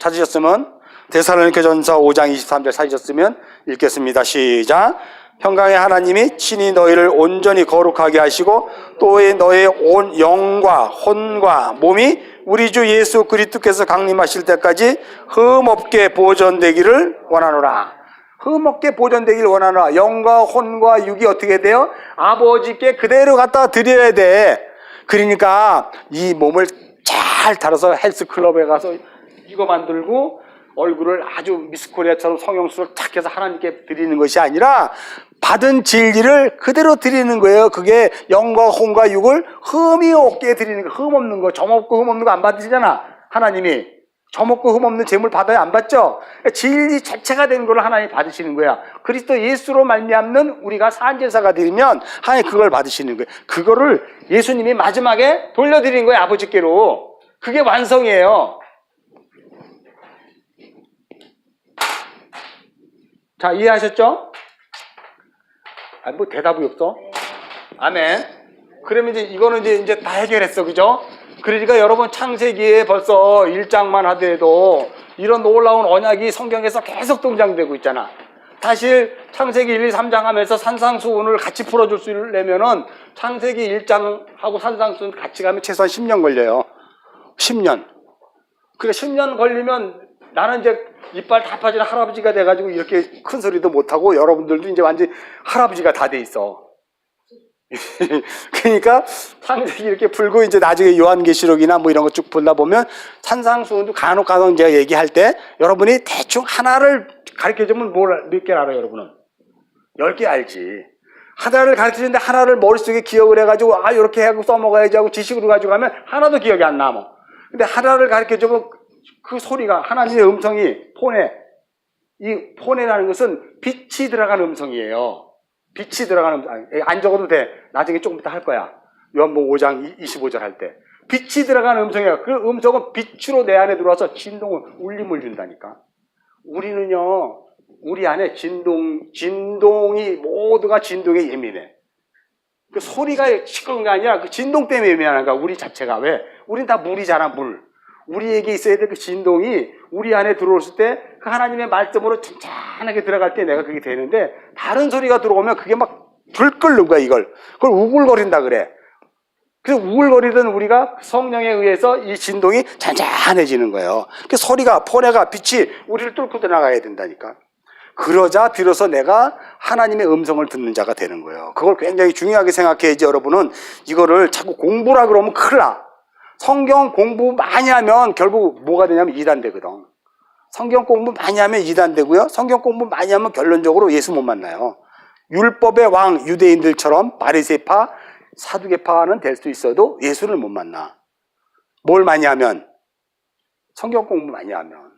찾으셨으면 데살로니가 전서 5장 23절 찾으셨으면 읽겠습니다. 시작. 평강의 하나님이 친히 너희를 온전히 거룩하게 하시고 또 너의 온 영과 혼과 몸이 우리 주 예수 그리스도께서 강림하실 때까지 흠없게 보존되기를 원하노라. 흠없게 보존되기를 원하노라. 영과 혼과 육이 어떻게 돼요? 아버지께 그대로 갖다 드려야 돼. 그러니까 이 몸을 잘 다뤄서 헬스클럽에 가서 이거 만들고 얼굴을 아주 미스코리아처럼 성형수를 탁 해서 하나님께 드리는 것이 아니라 받은 진리를 그대로 드리는 거예요. 그게 영과 혼과 육을 흠이 없게 드리는 거. 흠 없는 거, 점 없고 흠 없는 거 안 받으시잖아. 하나님이 점 없고 흠 없는 재물 받아야 안 받죠. 진리 자체가 된 걸 하나님이 받으시는 거야. 그리스도 예수로 말미암는 우리가 산제사가 되면 하나님 그걸 받으시는 거예요. 그거를 예수님이 마지막에 돌려드린 거예요. 아버지께로. 그게 완성이에요. 자, 이해하셨죠? 뭐 대답이 없어? 아멘. 그러면 이거는 이제 다 해결했어, 그죠? 그러니까 여러분 창세기에 벌써 1장만 하더라도 이런 놀라운 언약이 성경에서 계속 등장되고 있잖아. 사실 창세기 1, 2, 3장 하면서 산상수훈을 같이 풀어줄 수 있려면은 창세기 1장하고 산상수훈 같이 가면 최소한 10년 걸려요. 10년. 그래 10년 걸리면 나는 이제 이빨 다 빠진 할아버지가 돼가지고 이렇게 큰 소리도 못하고 여러분들도 이제 완전 할아버지가 다 돼 있어. 그러니까 창세기 이렇게 풀고 이제 나중에 요한계시록이나 뭐 이런 거 쭉 보다 보면 산상수훈도 간혹 제가 얘기할 때 여러분이 대충 하나를 가르쳐주면 몇 개를 알아요, 여러분은? 10개 알지. 하나를 가르쳐주는데 하나를 머릿속에 기억을 해가지고 이렇게 하고 써먹어야지 하고 지식으로 가지고 가면 하나도 기억이 안 남아. 근데 하나를 가르쳐주면 그 소리가 하나님의 음성이 이 폰에라는 것은 빛이 들어간 음성이에요. 빛이 들어가는 안 적어도 돼. 나중에 조금 이따 할 거야. 요한복음 5장 25절 할 때. 빛이 들어가는 음성이에요. 그 음성은 빛으로 내 안에 들어와서 울림을 준다니까. 우리는요, 우리 안에 진동이 모두가 진동에 예민해. 그 소리가 시끄러운 게 아니라 그 진동 때문에 예민한 거야. 우리 자체가. 왜? 우린 다 물이잖아, 물. 우리에게 있어야 될 그 진동이 우리 안에 들어왔을 때 그 하나님의 말씀으로 잔잔하게 들어갈 때 내가 그게 되는데 다른 소리가 들어오면 그게 막 불 끓는 거야, 이걸. 그걸 우글거린다 그래. 그래서 우글거리던 우리가 성령에 의해서 이 진동이 잔잔해지는 거예요. 그 소리가, 폰에가, 빛이 우리를 뚫고 들어가야 된다니까. 그러자 비로소 내가 하나님의 음성을 듣는 자가 되는 거예요. 그걸 굉장히 중요하게 생각해야지. 여러분은 이거를 자꾸 공부라 그러면 큰일 나. 성경 공부 많이 하면 결국 뭐가 되냐면 이단되거든. 성경 공부 많이 하면 이단되고요. 성경 공부 많이 하면 결론적으로 예수 못 만나요. 율법의 왕 유대인들처럼 바리새파, 사두개파는 될 수 있어도 예수를 못 만나. 뭘 많이 하면? 성경 공부 많이 하면.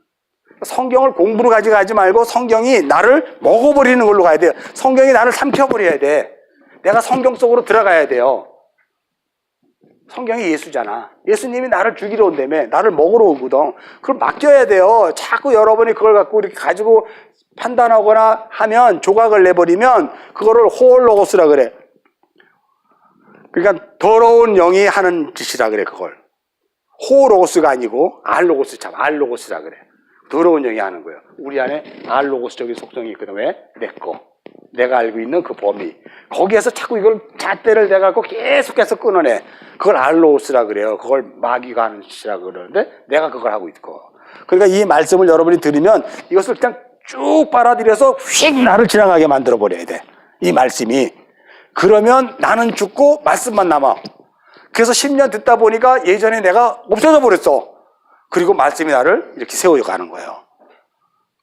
성경을 공부로 가져가지 말고 성경이 나를 먹어버리는 걸로 가야 돼요. 성경이 나를 삼켜버려야 돼. 내가 성경 속으로 들어가야 돼요. 성경이 예수잖아. 예수님이 나를 죽이러 온다며. 나를 먹으러 오거든. 그걸 맡겨야 돼요. 자꾸 여러분이 그걸 갖고 이렇게 가지고 판단하거나 하면, 조각을 내버리면 그거를 호올로고스라 그래. 그러니까 더러운 영이 하는 짓이라 그래. 그걸 호로고스가 아니고 알로고스, 참 알로고스라 그래. 더러운 영이 하는 거예요. 우리 안에 알로고스적인 속성이 있거든. 왜? 내 거, 내가 알고 있는 그 범위, 거기에서 자꾸 이걸 잣대를 내갖고 계속해서 끊어내. 그걸 알로고스라 그래요. 그걸 마귀가 하는 짓이라 그러는데 내가 그걸 하고 있고. 그러니까 이 말씀을 여러분이 들으면 이것을 그냥 쭉 빨아들여서 휙 나를 지나가게 만들어 버려야 돼. 이 말씀이. 그러면 나는 죽고 말씀만 남아. 그래서 10년 듣다 보니까 예전에 내가 없어져 버렸어. 그리고 말씀이 나를 이렇게 세워가는 거예요.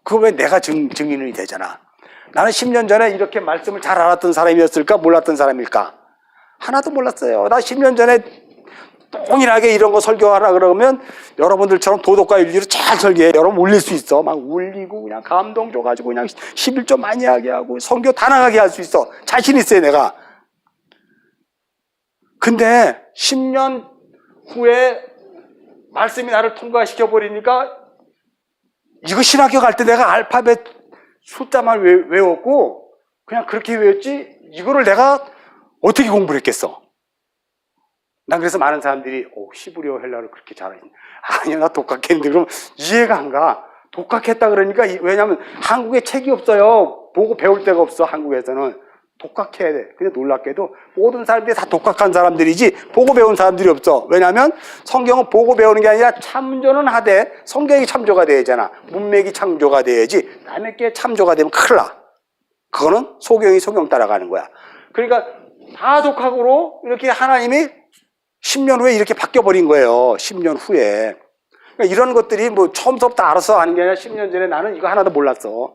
그거 왜 내가 증인이 되잖아. 나는 10년 전에 이렇게 말씀을 잘 알았던 사람이었을까? 몰랐던 사람일까? 하나도 몰랐어요. 나 10년 전에 동일하게 이런 거 설교하라 그러면 여러분들처럼 도덕과 윤리로 잘 설교해. 여러분 울릴 수 있어. 막 울리고 그냥 감동 줘가지고 그냥 11조 많이 하게 하고 성교 다 나가게 할 수 있어. 자신 있어요, 내가. 근데 10년 후에 말씀이 나를 통과시켜 버리니까 이거 신학교 갈 때 내가 알파벳 숫자만 외웠고 그냥 그렇게 외웠지 이거를 내가 어떻게 공부를 했겠어? 난 그래서 많은 사람들이 히브리어 헬라를 그렇게 잘하니? 아니야, 나 독학했는데. 그럼 이해가 안 가. 독학했다 그러니까. 왜냐하면 한국에 책이 없어요. 보고 배울 데가 없어. 한국에서는 독학해야 돼. 근데 놀랍게도 모든 사람들이 다 독학한 사람들이지 보고 배운 사람들이 없어. 왜냐하면 성경은 보고 배우는 게 아니라 참조는 하되 성경이 참조가 돼야잖아. 문맥이 참조가 돼야지. 남의 게 참조가 되면 큰일 나. 그거는 소경이 소경 따라가는 거야. 그러니까 다 독학으로 이렇게 하나님이 10년 후에 이렇게 바뀌어버린 거예요. 10년 후에. 그러니까 이런 것들이 뭐 처음부터 알아서 하는 게 아니라 10년 전에 나는 이거 하나도 몰랐어.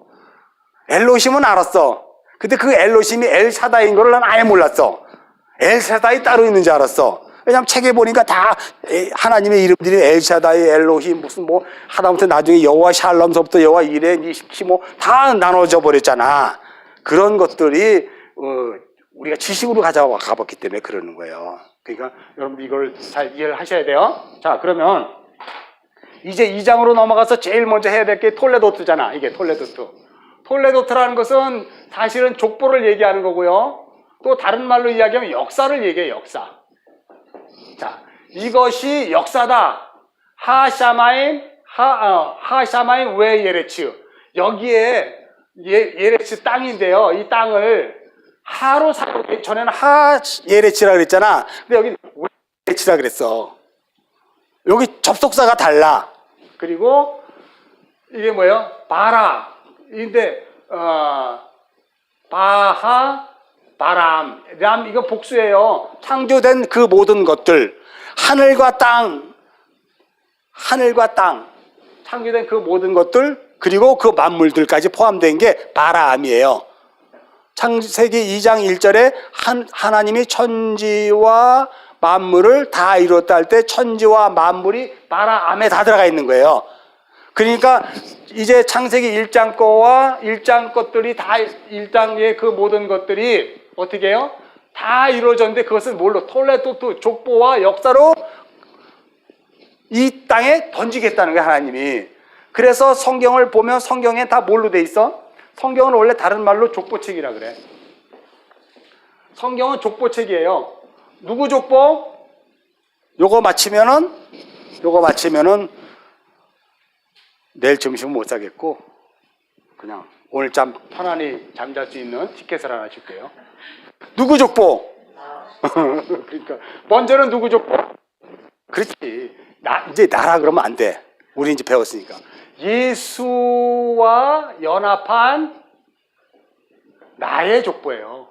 엘로힘은 알았어. 근데 그 엘로힘이 엘샤다이인 걸 난 아예 몰랐어. 엘샤다이 따로 있는 줄 알았어. 왜냐면 책에 보니까 다 하나님의 이름들이 엘샤다이, 엘로힘, 무슨 뭐 하다못해 나중에 여호와 샬롬서부터 여호와 이레, 니시키 뭐 다 나눠져 버렸잖아. 그런 것들이 우리가 지식으로 가봤기 때문에 그러는 거예요. 그러니까 여러분들 이걸 잘 이해를 하셔야 돼요. 자, 그러면 이제 2장으로 넘어가서 제일 먼저 해야 될 게 톨레도트잖아. 이게 톨레도트. 톨레도트라는 것은 사실은 족보를 얘기하는 거고요. 또 다른 말로 이야기하면 역사를 얘기해요. 역사. 자, 이것이 역사다. 하샤마임 왜 예레츠. 여기에 예레츠 땅인데요. 이 땅을 하로 살고, 전에는 예레치라 그랬잖아. 근데 여기 예레치라 그랬어. 여기 접속사가 달라. 그리고 이게 뭐예요? 바라인데 바하, 바람, 람 이거 복수예요. 창조된 그 모든 것들, 하늘과 땅, 창조된 그 모든 것들, 그리고 그 만물들까지 포함된 게 바람이에요. 창세기 2장 1절에 하나님이 천지와 만물을 다 이뤘다 할 때 천지와 만물이 바라암에 다 들어가 있는 거예요. 그러니까 이제 창세기 1장 거와 1장 것들이 다 1장의 그 모든 것들이 어떻게 해요? 다 이루어졌는데 그것은 뭘로? 톨레도트 족보와 역사로 이 땅에 던지겠다는 거예요, 하나님이. 그래서 성경을 보면 성경에 다 뭘로 돼 있어? 성경은 원래 다른 말로 족보책이라 그래. 성경은 족보책이에요. 누구 족보? 요거 마치면은 내일 점심은 못 사겠고 그냥 오늘 편안히 잠잘 수 있는 티켓을 하나 줄게요. 누구 족보? 그러니까 먼저는 누구 족보? 그렇지. 이제 나라 그러면 안 돼. 우리 이제 배웠으니까. 예수와 연합한 나의 족보예요.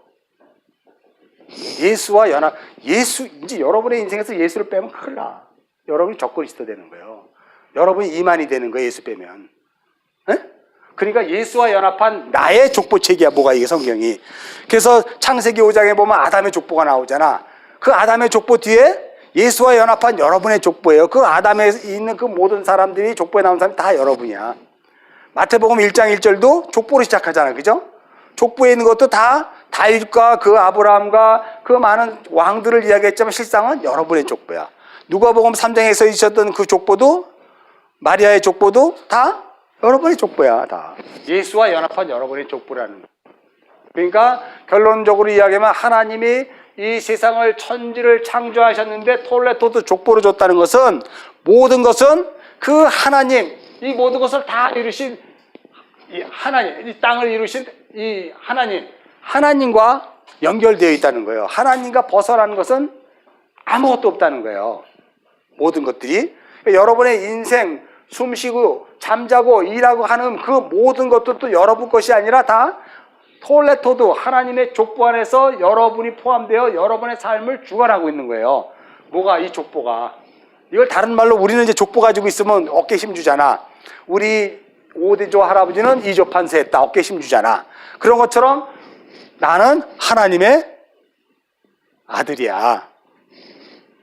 예수와 연합. 이제 여러분의 인생에서 예수를 빼면 큰일 나. 여러분이 적그리스도 되는 거예요. 여러분이 이만이 되는 거예요, 예수 빼면. 에? 그러니까 예수와 연합한 나의 족보책이야, 뭐가 이게 성경이. 그래서 창세기 5장에 보면 아담의 족보가 나오잖아. 그 아담의 족보 뒤에 예수와 연합한 여러분의 족보예요. 그 아담에 있는 그 모든 사람들이 족보에 나온 사람이 다 여러분이야. 마태복음 1장 1절도 족보로 시작하잖아요. 그죠? 족보에 있는 것도 다 다윗과 그 아브라함과 그 많은 왕들을 이야기했지만 실상은 여러분의 족보야. 누가복음 3장에서 있었던 그 족보도 마리아의 족보도 다 여러분의 족보야. 다 예수와 연합한 여러분의 족보라는 거야. 그러니까 결론적으로 이야기하면 하나님이 이 세상을 천지를 창조하셨는데 톨레토도 족보로 줬다는 것은 모든 것은 그 하나님, 이 모든 것을 다 이루신 이 하나님, 이 땅을 이루신 이 하나님과 연결되어 있다는 거예요. 하나님과 벗어나는 것은 아무것도 없다는 거예요. 모든 것들이. 그러니까 여러분의 인생, 숨쉬고 잠자고 일하고 하는 그 모든 것들도 여러분 것이 아니라 다 톨레토도 하나님의 족보 안에서 여러분이 포함되어 여러분의 삶을 주관하고 있는 거예요. 뭐가 이 족보가. 이걸 다른 말로 우리는 이제 족보 가지고 있으면 어깨 힘주잖아. 우리 오대조 할아버지는 이조 판세했다. 어깨 힘주잖아. 그런 것처럼 나는 하나님의 아들이야.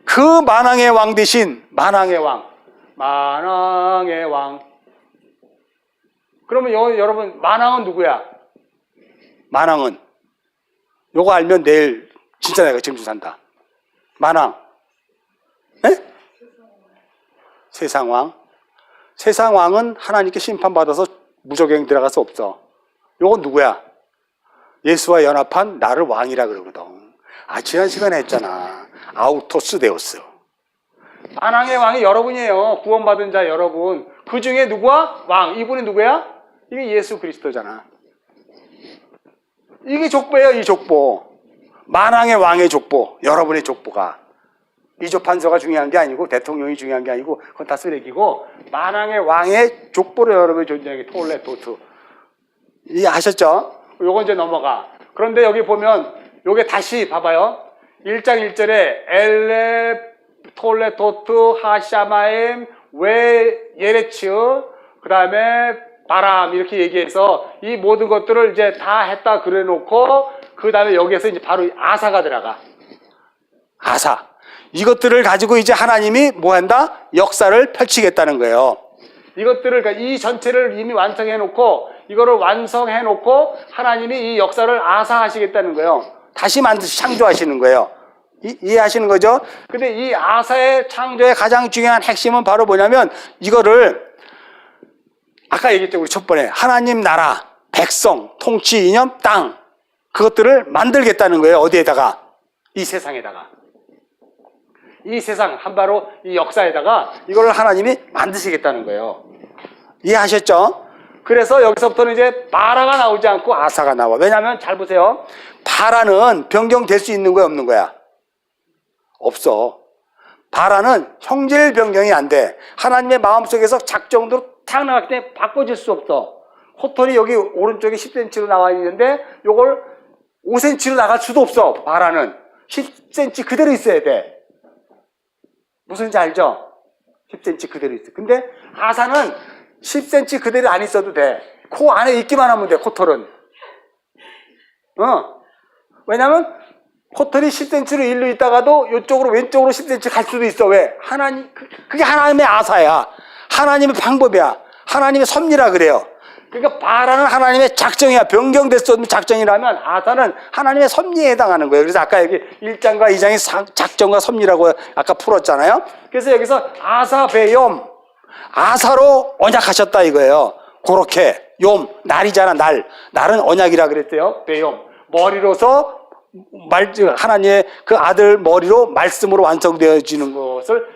그 만왕의 왕 대신 만왕의 왕. 그러면 여러분 만왕은 누구야? 만왕은 요거 알면 내일 진짜 내가 점수 산다. 만왕. 에? 세상왕. 세상왕은 하나님께 심판받아서 무적행 들어갈 수 없어. 요건 누구야? 예수와 연합한 나를 왕이라 그러거든. 지난 시간에 했잖아. 아우토스 데우스. 만왕의 왕이 여러분이에요. 구원받은 자 여러분. 그 중에 누구야? 왕. 이분이 누구야? 이게 예수 그리스도잖아. 이게 족보예요. 이 족보. 만왕의 왕의 족보. 여러분의 족보가. 이조 판서가 중요한 게 아니고 대통령이 중요한 게 아니고 그건 다 쓰레기고 만왕의 왕의 족보로 여러분이 존재하는 게 톨레토트. 이해하셨죠? 요건 이제 넘어가. 그런데 여기 보면 요게 다시 봐봐요. 1장 1절에 엘레 톨레토트 하샤마임 웨 예레츠 그 다음에 바람 이렇게 얘기해서 이 모든 것들을 이제 다 했다 그래 놓고 그 다음에 여기에서 이제 바로 아사가 들어가. 아사. 이것들을 가지고 이제 하나님이 뭐 한다? 역사를 펼치겠다는 거예요. 이것들을, 그러니까 이 전체를 이미 완성해 놓고 이거를 완성해 놓고 하나님이 이 역사를 아사하시겠다는 거예요. 다시 만드시 창조하시는 거예요. 이해하시는 거죠? 근데 이 아사의 창조의 가장 중요한 핵심은 바로 뭐냐면 이거를 아까 얘기했죠. 우리 첫 번에 하나님 나라, 백성, 통치, 이념, 땅 그것들을 만들겠다는 거예요. 어디에다가? 이 세상에다가. 이 세상 한바로 이 역사에다가 이걸 하나님이 만드시겠다는 거예요. 이해하셨죠? 그래서 여기서부터는 이제 바라가 나오지 않고 아사가 나와. 왜냐하면 잘 보세요. 바라는 변경될 수 있는 거야 없는 거야? 없어. 바라는 형질 변경이 안 돼. 하나님의 마음속에서 작정대로 탁 나갔기 때문에 바꿔질 수 없어. 코털이 여기 오른쪽에 10cm로 나와 있는데 요걸 5cm로 나갈 수도 없어. 바라는 10cm 그대로 있어야 돼. 무슨지 알죠? 10cm 그대로 있어. 근데 아사는 10cm 그대로 안 있어도 돼. 코 안에 있기만 하면 돼. 코털은. 왜냐면 코털이 10cm로 일로 있다가도 이쪽으로 왼쪽으로 10cm 갈 수도 있어. 왜? 그게 하나님의 아사야. 하나님의 방법이야. 하나님의 섭리라 그래요. 그러니까 바라는 하나님의 작정이야. 변경될 수 없는 작정이라면 아사는 하나님의 섭리에 해당하는 거예요. 그래서 아까 여기 1장과 2장이 작정과 섭리라고 아까 풀었잖아요. 그래서 여기서 아사베욤 아사로 언약하셨다 이거예요. 그렇게 욤 날이잖아. 날은 언약이라 그랬대요. 베욤 머리로서 하나님의 그 아들 머리로 말씀으로 완성되어지는 것을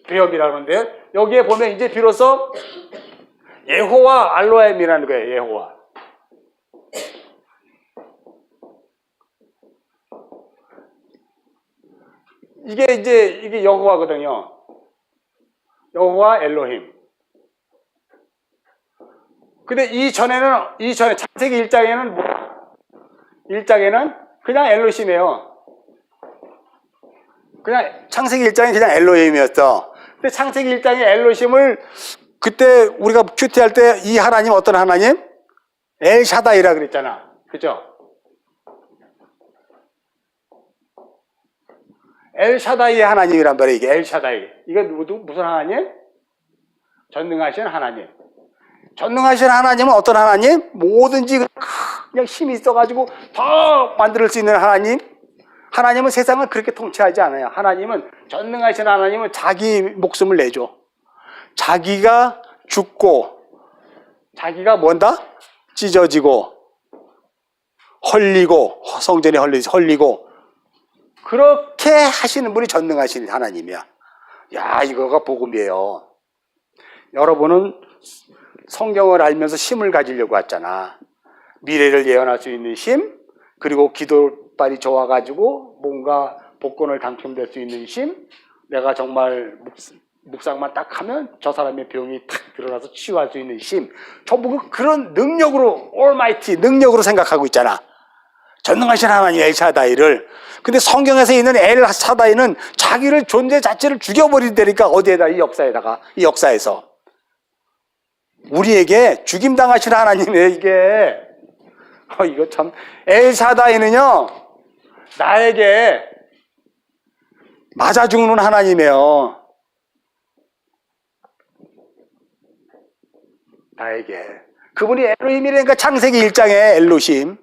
베욤이라고 하는데 여기에 보면 이제 비로소 예호와 알로엠이라는 거예요. 예호와. 이게 여호와거든요. 여호와 엘로힘. 근데 이전에 창세기 1장에는 뭐? 1장에는 그냥 엘로힘이에요. 그냥 창세기 1장이 그냥 엘로힘이었어. 근데 창세기 1장의 엘로힘을 그때 우리가 큐티할 때 이 하나님 어떤 하나님? 엘샤다이라 그랬잖아. 그죠? 엘샤다이의 하나님이란 말이에요. 이게 엘샤다이. 이게 무슨 하나님? 전능하신 하나님. 전능하신 하나님은 어떤 하나님? 뭐든지 그냥 힘이 있어가지고 더 만들 수 있는 하나님. 하나님은 세상을 그렇게 통치하지 않아요. 하나님은, 전능하신 하나님은 자기 목숨을 내줘. 자기가 죽고, 자기가 뭔다? 찢어지고, 헐리고, 성전이 헐리고, 그렇게 하시는 분이 전능하신 하나님이야. 야, 이거가 복음이에요. 여러분은 성경을 알면서 힘을 가지려고 했잖아. 미래를 예언할 수 있는 힘, 그리고 기도빨이 좋아가지고 뭔가 복권을 당첨될 수 있는 힘, 내가 정말 묵상만 딱 하면 저 사람의 병이 탁 드러나서 치유할 수 있는 힘, 전부 그런 능력으로, 올마이티 능력으로 생각하고 있잖아. 전능하신 하나님 엘샤다이를. 근데 성경에서 있는 엘샤다이는 자기를, 존재 자체를 죽여버린다니까. 어디에다? 이 역사에서 우리에게 죽임당하신 하나님이에요. 이게 이거 참, 엘샤다이는요 나에게 맞아 죽는 하나님이에요. 나에게. 그분이 엘로힘이라니까. 창세기 1장에 엘로힘,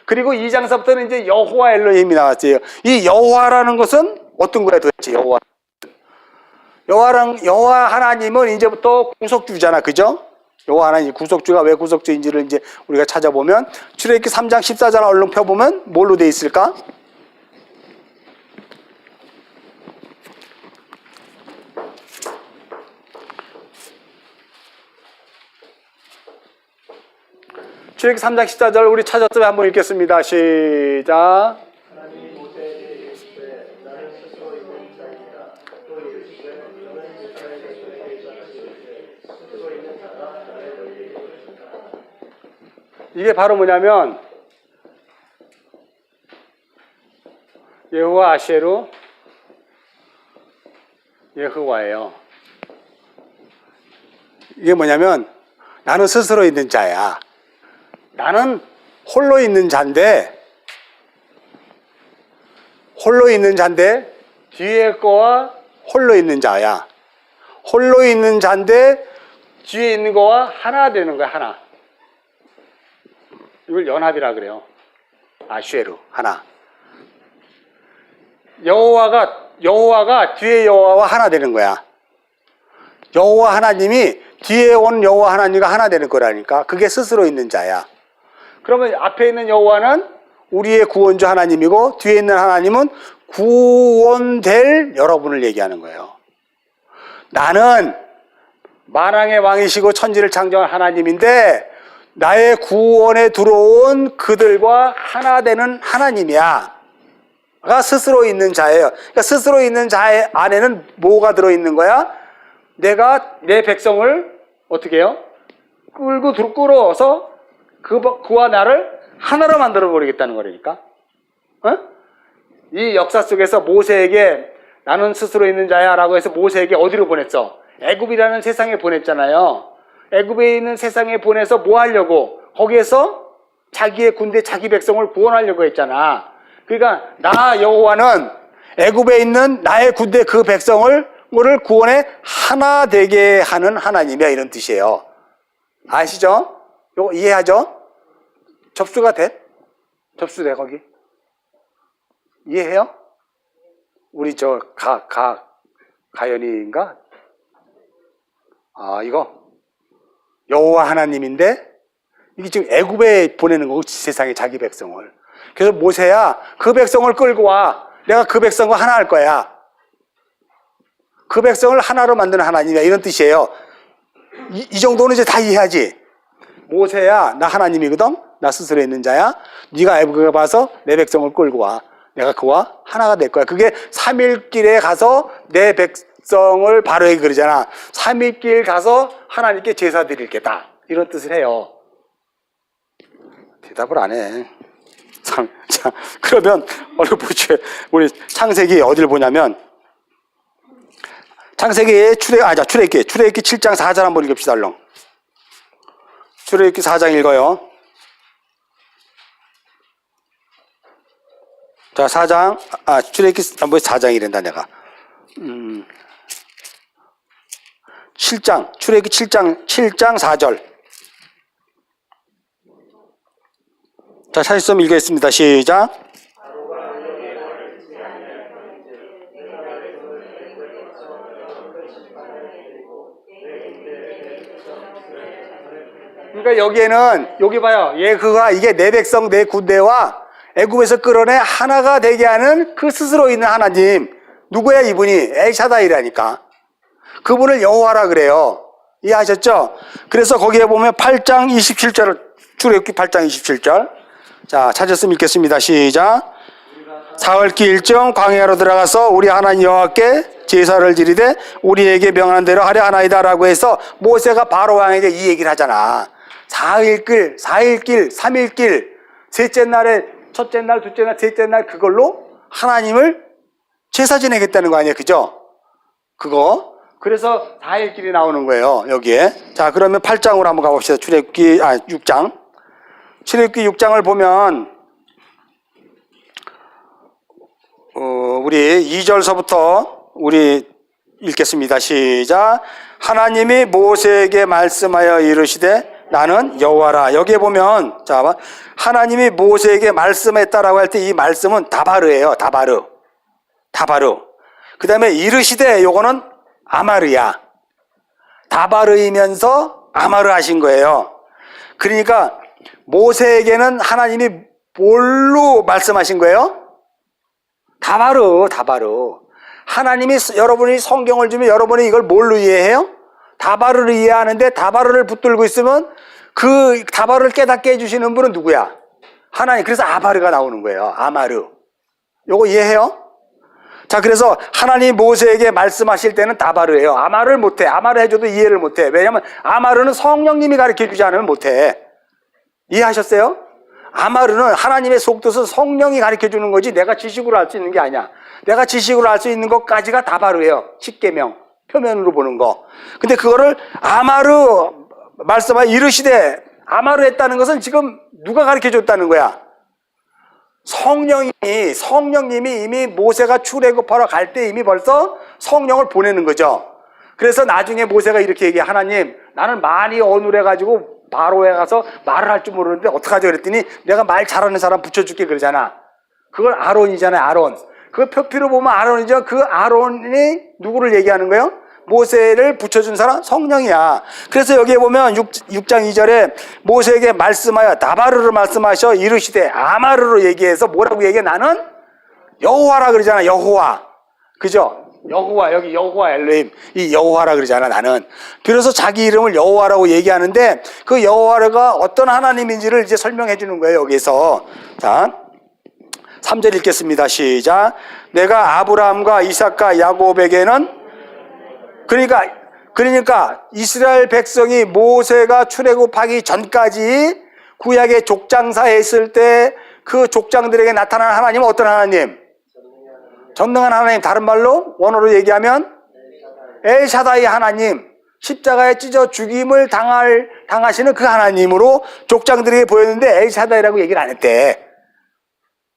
그리고 2장서부터는 이제 여호와 엘로힘이 나왔어요. 이 여호와라는 것은 어떤 거야 도대체? 여호와 하나님은 이제부터 구속주잖아, 그죠? 여호와 하나님 구속주가 왜 구속주인지를 이제 우리가 찾아보면, 출애굽기 3장 14절 얼른 펴보면 뭘로 돼 있을까? 출애굽기 3장 14절 우리 찾았으면 한번 읽겠습니다. 시작. 이게 바로 뭐냐면 여호와 아셰루 여호와예요. 이게 뭐냐면 나는 스스로 있는 자야. 나는 홀로 있는 자인데 뒤에 거와 홀로 있는 자야. 홀로 있는 자인데 뒤에 있는 거와 하나 되는 거야. 하나. 이걸 연합이라 그래요. 아쉐루 하나. 여호와가 뒤에 여호와와 하나 되는 거야. 여호와 하나님이 뒤에 온 여호와 하나님과 하나 되는 거라니까. 그게 스스로 있는 자야. 그러면 앞에 있는 여호와는 우리의 구원주 하나님이고, 뒤에 있는 하나님은 구원될 여러분을 얘기하는 거예요. 나는 만왕의 왕이시고 천지를 창조한 하나님인데 나의 구원에 들어온 그들과 하나 되는 하나님이야. 가 스스로 있는 자예요. 그러니까 스스로 있는 자 안에는 뭐가 들어있는 거야? 내가 내 백성을 어떻게 해요? 끌어서 그와 나를 하나로 만들어 버리겠다는 거라니까. 이 역사 속에서 모세에게 나는 스스로 있는 자야 라고 해서 모세에게 어디로 보냈어? 애굽이라는 세상에 보냈잖아요. 애굽에 있는 세상에 보내서 뭐 하려고? 거기에서 자기의 군대, 자기 백성을 구원하려고 했잖아. 그러니까 나 여호와는 애굽에 있는 나의 군대 그 백성을 구원해 하나 되게 하는 하나님이야, 이런 뜻이에요. 아시죠? 이거 이해하죠? 접수가 돼? 접수돼 거기? 이해해요? 우리 가연이인가? 이거 여호와 하나님인데 이게 지금 애굽에 보내는 거고, 세상에 자기 백성을. 그래서 모세야 그 백성을 끌고 와. 내가 그 백성과 하나 할 거야. 그 백성을 하나로 만드는 하나님이야, 이런 뜻이에요. 이 정도는 이제 다 이해하지? 모세야 나 하나님이거든. 나 스스로 있는 자야. 네가 애굽에 가서 내 백성을 끌고 와. 내가 그와 하나가 될 거야. 그게 3일길에 가서 내 백성을 바로에 그러잖아. 3일길 가서 하나님께 제사 드릴 게다, 이런 뜻을 해요. 대답을 안 해. 자, 그러면 얼른 보죠. 우리 창세기 어디를 보냐면, 창세기의 출애굽기 7장 4절 한번 읽읍시다. 얼른. 출애굽기 4장 읽어요. 자, 4장, 출애굽기, 뭐 4장이란다, 내가. 7장, 출애굽기 7장 4절. 자, 찾으시면 읽겠습니다. 시작. 그러니까 여기에는, 여기 봐요. 그가 이게 내 백성, 내 군대와 애굽에서 끌어내 하나가 되게 하는 그 스스로 있는 하나님. 누구야 이분이? 엘샤다이라니까. 그분을 여호와라 그래요. 이해하셨죠? 그래서 거기에 보면 8장 27절을, 출애굽기 8장 27절. 자, 찾았으면 읽겠습니다. 시작. 사흘기 일정 광야로 들어가서 우리 하나님 여호와께 제사를 지리되 우리에게 명한 대로 하려 하나이다 라고 해서 모세가 바로 왕에게 이 얘기를 하잖아. 4일길, 3일길, 셋째 날에 첫째 날, 둘째 날, 셋째 날 그걸로 하나님을 제사 지내겠다는 거 아니에요. 그죠? 그거. 그래서 4일길이 나오는 거예요. 여기에. 자, 그러면 8장으로 한번 가봅시다. 출애굽기 6장. 출애굽기 6장을 보면 우리 2절서부터 우리 읽겠습니다. 시작. 하나님이 모세에게 말씀하여 이르시되 나는 여호와라. 여기에 보면 자, 하나님이 모세에게 말씀했다라고 할 때 이 말씀은 다바르예요. 다바르. 그 다음에 이르시되 요거는 아마르야. 다바르이면서 아마르 하신 거예요. 그러니까 모세에게는 하나님이 뭘로 말씀하신 거예요? 다바르. 하나님이 여러분이 성경을 주면 여러분이 이걸 뭘로 이해해요? 다바르를 이해하는데 다바르를 붙들고 있으면 그 다바르를 깨닫게 해주시는 분은 누구야? 하나님. 그래서 아바르가 나오는 거예요. 아마르. 요거 이해해요? 자, 그래서 하나님 모세에게 말씀하실 때는 다바르예요. 아마르를 못해. 아마르 해줘도 이해를 못해. 왜냐하면 아마르는 성령님이 가르쳐주지 않으면 못해. 이해하셨어요? 아마르는 하나님의 속뜻은 성령이 가르쳐주는 거지 내가 지식으로 알 수 있는 게 아니야. 내가 지식으로 알 수 있는 것까지가 다바르예요. 십계명 표면으로 보는 거. 근데 그거를 아마르 말씀하여 이르시되 아마르 했다는 것은 지금 누가 가르쳐줬다는 거야? 성령님이 이미 모세가 출애굽하러 갈 때 이미 벌써 성령을 보내는 거죠. 그래서 나중에 모세가 이렇게 얘기해. 하나님, 나는 많이 어눌해가지고 바로에 가서 말을 할 줄 모르는데 어떡하죠? 그랬더니 내가 말 잘하는 사람 붙여줄게 그러잖아. 그걸 아론이잖아요. 아론. 그 표피로 보면 아론이죠. 그 아론이 누구를 얘기하는 거예요? 모세를 붙여준 사람? 성령이야. 그래서 여기에 보면 6장 2절에 모세에게 말씀하여 다바르를 말씀하셔 이르시되 아마르로 얘기해서 뭐라고 얘기해? 나는 여호와라 그러잖아. 여호와. 그죠? 여호와. 여기 여호와 엘로힘. 이 여호와라 그러잖아. 나는. 비로소 자기 이름을 여호와라고 얘기하는데 그 여호와가 어떤 하나님인지를 이제 설명해 주는 거예요. 여기서. 자, 3절 읽겠습니다. 시작. 내가 아브라함과 이삭과 야곱에게는 그러니까 이스라엘 백성이 모세가 출애굽하기 전까지 구약의 족장사에 있을 때 그 족장들에게 나타난 하나님은 어떤 하나님? 전능한 하나님. 다른 말로 원어로 얘기하면 엘샤다이 하나님. 십자가에 찢어 죽임을 당하시는 그 하나님으로 족장들에게 보였는데 엘샤다이라고 얘기를 안 했대.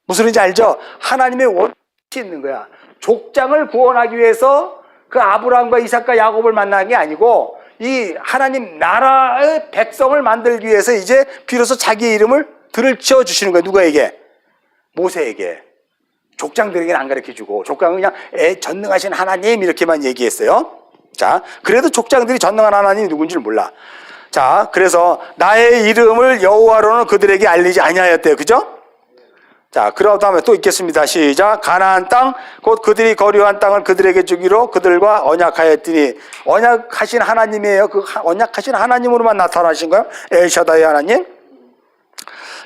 무슨 말인지 알죠? 하나님의 원칙이 있는 거야. 족장을 구원하기 위해서 그 아브라함과 이삭과 야곱을 만난 게 아니고 이 하나님 나라의 백성을 만들기 위해서 이제 비로소 자기의 이름을 들을 주시는 거예요. 누구에게? 모세에게. 족장들에게는 안 가르쳐주고 족장은 그냥 전능하신 하나님 이렇게만 얘기했어요. 자, 그래도 족장들이 전능한 하나님이 누군지를 몰라. 자, 그래서 나의 이름을 여호와로는 그들에게 알리지 아니하였대요. 그죠? 자, 그러고 다음에 또 읽겠습니다. 시작. 가나안 땅 곧 그들이 거류한 땅을 그들에게 주기로 그들과 언약하였더니. 언약하신 하나님이에요. 그 언약하신 하나님으로만 나타나신 거예요. 엘샤다이 하나님.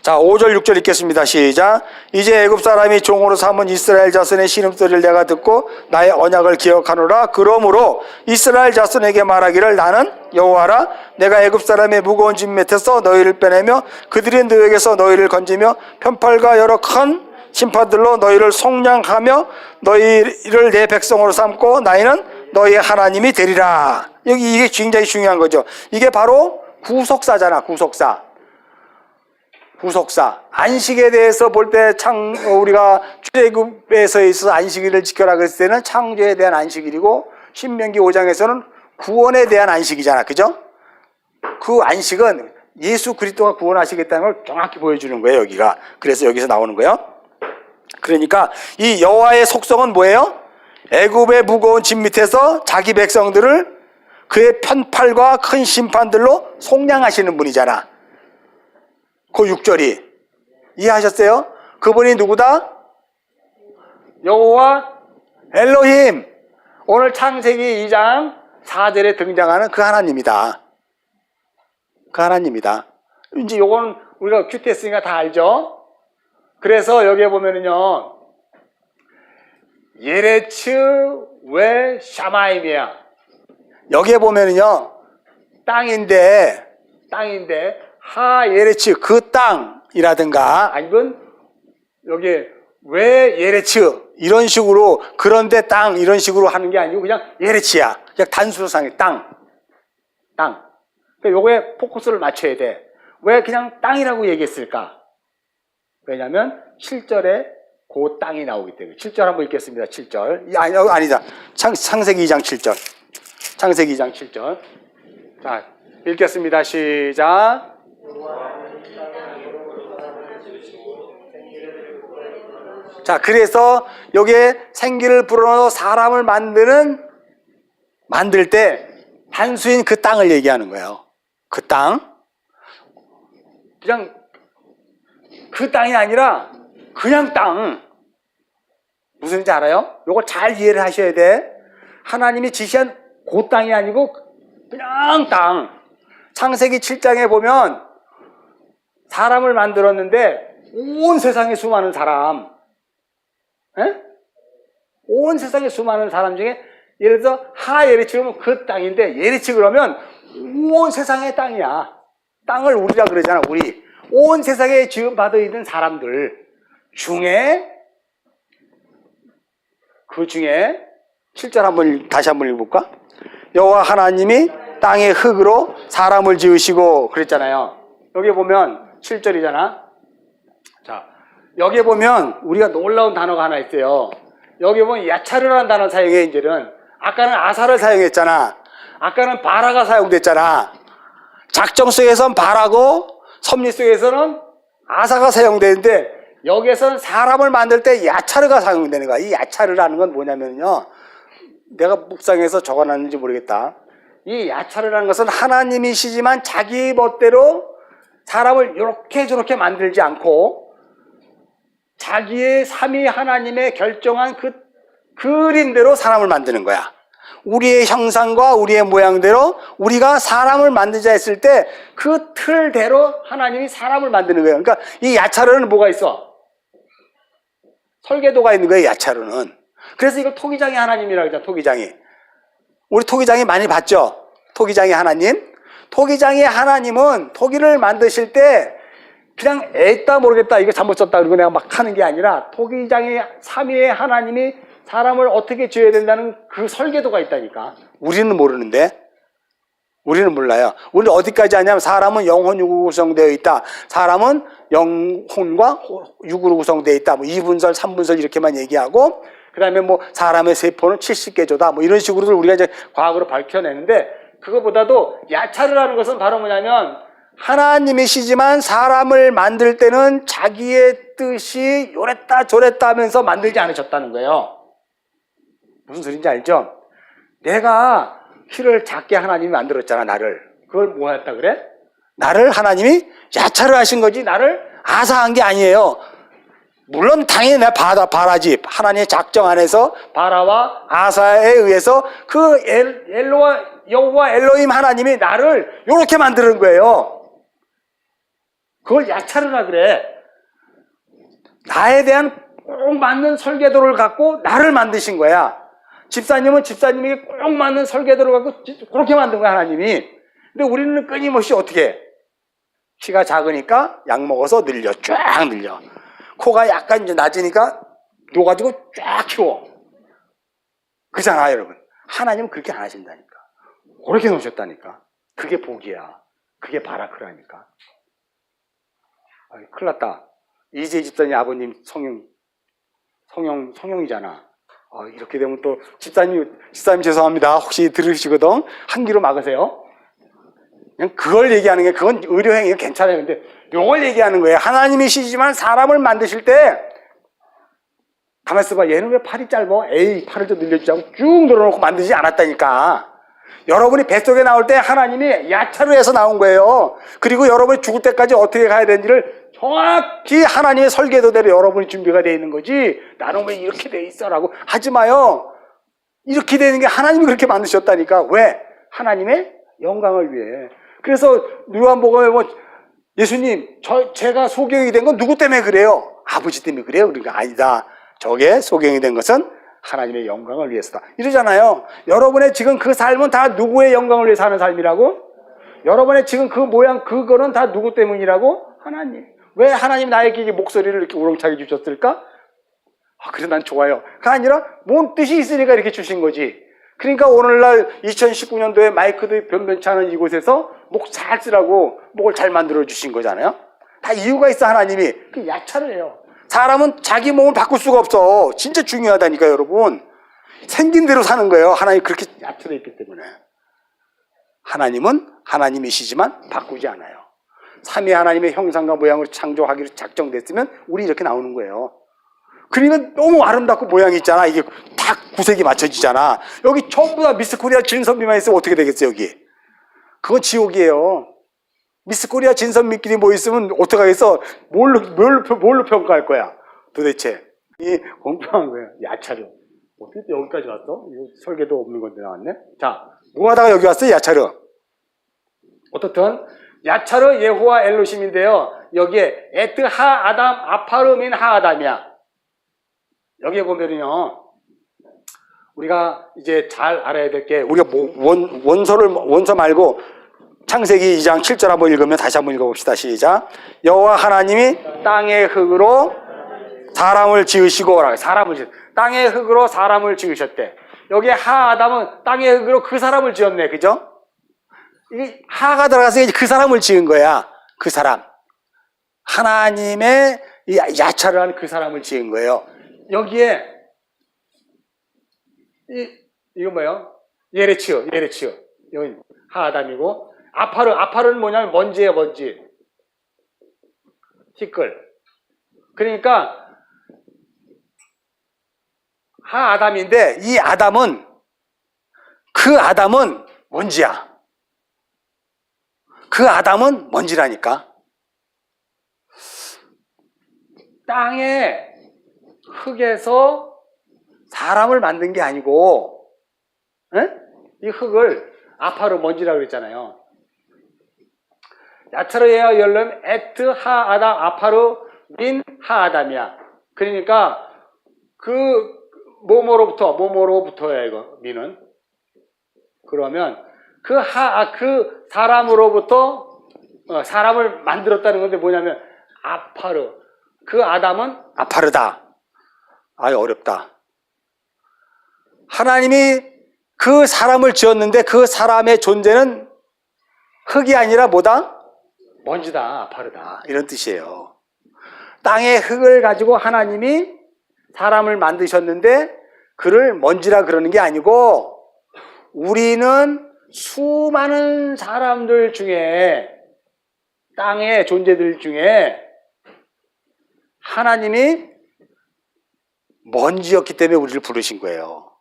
자, 5절 6절 읽겠습니다. 시작. 이제 애굽 사람이 종으로 삼은 이스라엘 자손의 신음소리를 내가 듣고 나의 언약을 기억하노라. 그러므로 이스라엘 자손에게 말하기를 나는 여호와라. 내가 애굽 사람의 무거운 짐 밑에서 너희를 빼내며 그들이 너에게서 너희를 건지며 편팔과 여러 큰 심판들로 너희를 속량하며 너희를 내 백성으로 삼고 나이는 너희의 하나님이 되리라. 여기 이게 굉장히 중요한 거죠. 이게 바로 구속사잖아. 구속사. 후속사. 안식에 대해서 볼 때 우리가 출애굽에서 있어서 안식일을 지켜라 그랬을 때는 창조에 대한 안식일이고, 신명기 5장에서는 구원에 대한 안식이잖아. 그죠? 그 안식은 예수 그리스도가 구원하시겠다는 걸 정확히 보여주는 거예요, 여기가. 그래서 여기서 나오는 거예요. 그러니까 이 여호와의 속성은 뭐예요? 애굽의 무거운 짐 밑에서 자기 백성들을 그의 편팔과 큰 심판들로 속량하시는 분이잖아. 그 6절이 이해하셨어요? 그분이 누구다? 여호와 엘로힘. 오늘 창세기 2장 4절에 등장하는 그 하나님이다. 그 하나님이다. 이제 요거는 우리가 큐티 했으니까 다 알죠? 그래서 여기에 보면은요, 예레츠 웨 샤마임이야. 여기에 보면은요, 땅인데 하 예레츠 그 땅이라든가, 아니면 여기 왜 예레츠 이런 식으로, 그런데 땅 이런 식으로 하는 게 아니고 그냥 예레츠야. 그냥 단수상의 땅. 그러니까 요거에 포커스를 맞춰야 돼. 왜 그냥 땅이라고 얘기했을까? 왜냐면 7절에 그 땅이 나오기 때문에. 7절 한번 읽겠습니다. 7절. 아니다. 창세기 2장 7절. 창세기 2장 7절. 자, 읽겠습니다. 시작. 자, 그래서 여기에 생기를 불어넣어 사람을 만들 때 단수인 그 땅을 얘기하는 거예요. 그 땅. 그냥 그 땅이 아니라 그냥 땅. 무슨 말인지 알아요? 요거 잘 이해를 하셔야 돼. 하나님이 지시한 그 땅이 아니고 그냥 땅. 창세기 7장에 보면 사람을 만들었는데 온 세상에 수많은 사람, 온 세상에 수많은 사람 중에 예를 들어서 하예레츠 그러면 그 땅인데, 예레츠 그러면 온 세상의 땅이야. 땅을 우리라 그러잖아. 우리 온 세상에 지음 받아 있는 사람들 중에, 그 중에 7절 다시 한번 읽어볼까? 여호와 하나님이 땅의 흙으로 사람을 지으시고 그랬잖아요. 여기 보면 7절이잖아. 자, 여기 보면 우리가 놀라운 단어가 하나 있어요. 여기 보면 야차르라는 단어 사용해. 이제는 아까는 아사를 사용했잖아. 아까는 바라가 사용됐잖아. 작정 속에서는 바라고 섭리 속에서는 아사가 사용되는데, 여기에서는 사람을 만들 때 야차르가 사용되는 거야. 이 야차르라는 건 뭐냐면요, 내가 묵상해서 적어놨는지 모르겠다. 이 야차르라는 것은 하나님이시지만 자기 멋대로 사람을 이렇게 저렇게 만들지 않고 자기의 삼위 하나님의 결정한 그 그림대로 사람을 만드는 거야. 우리의 형상과 우리의 모양대로 우리가 사람을 만들자 했을 때 그 틀대로 하나님이 사람을 만드는 거예요. 그러니까 이 야차르는 뭐가 있어? 설계도가 있는 거예요, 야차르는. 그래서 이걸 토기장의 하나님이라고 하죠. 토기장이. 우리 토기장이 많이 봤죠? 토기장의 하나님. 토기장의 하나님은 토기를 만드실 때 그냥 에따 모르겠다, 이거 잘못 썼다 그리고 내가 막 하는 게 아니라, 토기장의 삼위의 하나님이 사람을 어떻게 지어야 된다는 그 설계도가 있다니까. 우리는 모르는데, 우리는 몰라요. 우리는 어디까지 하냐면, 사람은 영혼, 육으로 구성되어 있다. 사람은 영혼과 육으로 구성되어 있다. 뭐 2분설, 3분설 이렇게만 얘기하고, 그 다음에 뭐 사람의 세포는 70개조다. 뭐 이런 식으로 우리가 이제 과학으로 밝혀내는데, 그거보다도 야차르라는 것은 바로 뭐냐면, 하나님이시지만 사람을 만들 때는 자기의 뜻이 요랬다 저랬다 하면서 만들지 않으셨다는 거예요. 무슨 소리인지 알죠? 내가 키를 작게 하나님이 만들었잖아, 나를. 그걸 뭐 했다 그래? 나를 하나님이 야차르 하신 거지, 나를 아사한 게 아니에요. 물론 당연히 내가 바라지. 하나님의 작정 안에서 바라와 아사에 의해서 그 여호와 엘로힘 하나님이 나를 요렇게 만드는 거예요. 그걸 야차르라 그래. 나에 대한 꼭 맞는 설계도를 갖고 나를 만드신 거야. 집사님은 집사님에게 꼭 맞는 설계도를 갖고 그렇게 만든 거야, 하나님이. 근데 우리는 끊임없이 어떻게 해? 키가 작으니까 약 먹어서 늘려, 쫙 늘려. 코가 약간 이제 낮으니까 놓아가지고 쫙 키워. 그잖아, 여러분. 하나님은 그렇게 안 하신다니까. 그렇게 놓으셨다니까. 그게 복이야. 그게 바라크라니까. 큰일 났다. 이재 집사님 아버님 성형이잖아. 이렇게 되면 또 집사님 죄송합니다. 혹시 들으시거든 한 귀로 막으세요. 그냥 그걸 얘기하는 게 그건 의료행위 괜찮아요. 근데 요걸 얘기하는 거예요. 하나님이시지만 사람을 만드실 때 가만 있어봐. 얘는 왜 팔이 짧아? 에이, 팔을 좀 늘려주자고 쭉 늘어놓고 만들지 않았다니까. 여러분이 뱃속에 나올 때 하나님이 야차로 해서 나온 거예요. 그리고 여러분이 죽을 때까지 어떻게 가야 되는지를 정확히 하나님의 설계도대로 여러분이 준비가 되어 있는 거지. 나는 왜 이렇게 돼 있어라고 하지 마요. 이렇게 되는 게 하나님이 그렇게 만드셨다니까. 왜? 하나님의 영광을 위해. 그래서 누가복음에 예수님, 제가 소경이 된 건 누구 때문에 그래요? 아버지 때문에 그래요? 그러니까 아니다. 저게 소경이 된 것은 하나님의 영광을 위해서다. 이러잖아요. 여러분의 지금 그 삶은 다 누구의 영광을 위해 사는 삶이라고? 여러분의 지금 그 모양, 그거는 다 누구 때문이라고? 하나님. 왜 하나님 나에게 목소리를 이렇게 우렁차게 주셨을까? 그래서 난 좋아요. 그게 아니라 뭔 뜻이 있으니까 이렇게 주신 거지. 그러니까 오늘날 2019년도에 마이크도 변변치 않은 이곳에서 목 잘 쓰라고 목을 잘 만들어 주신 거잖아요. 다 이유가 있어. 하나님이. 그 야차를 해요. 사람은 자기 몸을 바꿀 수가 없어. 진짜 중요하다니까 여러분. 생긴 대로 사는 거예요. 하나님이 그렇게 야차되어 있기 때문에. 하나님은 하나님이시지만 바꾸지 않아요. 삼위 하나님의 형상과 모양으로 창조하기로 작정됐으면 우리 이렇게 나오는 거예요. 그러면 너무 아름답고 모양이 있잖아. 이게 딱 구색이 맞춰지잖아. 여기 전부 다 미스코리아 진선미만 있으면 어떻게 되겠어 여기. 그건 지옥이에요. 미스코리아 진선미끼리 뭐 있으면 어떡하겠어. 뭘로 평가할 거야 도대체. 이 공평한 거예요. 야차르. 어떻게 여기까지 왔어? 이거 설계도 없는 건데 나왔네. 자, 뭐 하다가 여기 왔어요? 야차르. 어떻든 야차르 예호와 엘로심인데요. 여기에 에트 하 아담 아파르민 하 아담이야. 여기에 보면은요, 우리가 이제 잘 알아야 될 게, 우리가 원서 말고 창세기 2장 7절 한번 읽으면 다시 한번 읽어봅시다. 시작. 여호와 하나님이 땅의 흙으로 사람을 지으시고, 땅의 흙으로 사람을 지으셨대. 여기에 하 아담은 땅의 흙으로 그 사람을 지었네. 그죠? 이 하가 들어가서 그 사람을 지은 거야. 그 사람. 하나님의 야차를 한 그 사람을 지은 거예요. 여기에 이거 뭐예요? 예레치요. 여기 하아담이고 아파르는 뭐냐면 먼지예요. 먼지. 티끌. 그러니까 하아담인데 이 아담은 그 아담은 먼지야. 그 아담은 먼지라니까. 땅에 흙에서 사람을 만든 게 아니고, 이 흙을 아파르 먼지라고 그랬잖아요. 야차르에어 열렘 에트 하 아담 아파르 민 하 아담이야. 그러니까 그 뭐뭐로부터야 이거 민은. 그러면 그 사람으로부터 사람을 만들었다는 건데 뭐냐면 아파르. 그 아담은 아파르다. 어렵다. 하나님이 그 사람을 지었는데 그 사람의 존재는 흙이 아니라 뭐다? 먼지다, 아파르다. 이런 뜻이에요. 땅의 흙을 가지고 하나님이 사람을 만드셨는데 그를 먼지라 그러는 게 아니고 우리는 수많은 사람들 중에 땅의 존재들 중에 하나님이 먼지였기 때문에 우리를 부르신 거예요.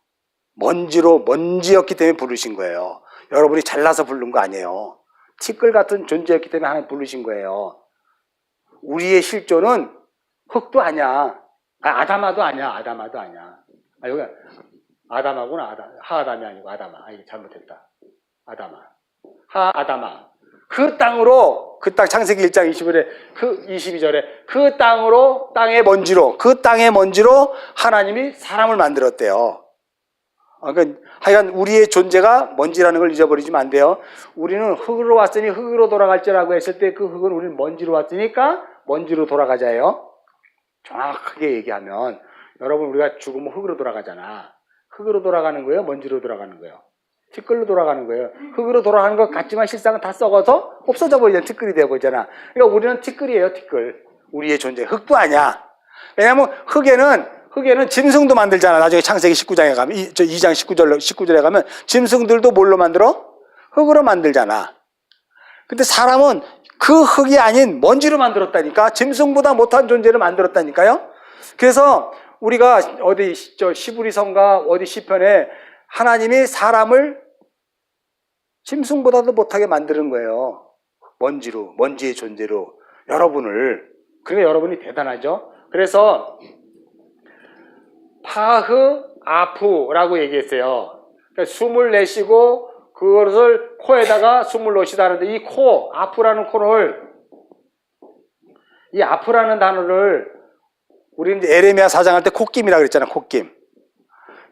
먼지였기 때문에 부르신 거예요. 여러분이 잘나서 부른 거 아니에요. 티끌 같은 존재였기 때문에 하나님 부르신 거예요. 우리의 실존은 흙도 아니야. 아담아도 아니야. 여기 아담하구나. 하아담이 아니고 아담아. 이게 잘못했다. 하아담아. 그 땅으로, 그 땅, 창세기 1장 22절에 그 땅의 먼지로 하나님이 사람을 만들었대요. 그러니까 하여간 우리의 존재가 먼지라는 걸 잊어버리시면 안 돼요. 우리는 흙으로 왔으니 흙으로 돌아갈지라고 했을 때 그 흙은 우리는 먼지로 왔으니까 먼지로 돌아가자예요. 정확하게 얘기하면 여러분 우리가 죽으면 흙으로 돌아가잖아. 흙으로 돌아가는 거예요? 먼지로 돌아가는 거예요? 티끌로 돌아가는 거예요. 흙으로 돌아가는 것 같지만 실상은 다 썩어서 없어져 버리잖아. 티끌이 되어버리잖아. 그러니까 우리는 티끌이에요. 티끌. 우리의 존재. 흙도 아니야. 왜냐하면 흙에는 짐승도 만들잖아. 나중에 창세기 19장에 가면, 2장 19절에 가면 짐승들도 뭘로 만들어? 흙으로 만들잖아. 근데 사람은 그 흙이 아닌 먼지로 만들었다니까. 짐승보다 못한 존재를 만들었다니까요. 그래서 우리가 어디 시브리서인가 어디 시편에 하나님이 사람을 짐승보다도 못하게 만드는 거예요. 먼지의 존재로 여러분을. 그러니까 여러분이 대단하죠. 그래서 파흐 아프라고 얘기했어요. 그러니까 숨을 내쉬고 그것을 코에다가 숨을 넣으시다 하는데 이 코, 아프라는 코를, 이 아프라는 단어를 우리 이제 에레미야 4장 할 때 콧김이라고 그랬잖아. 콧김.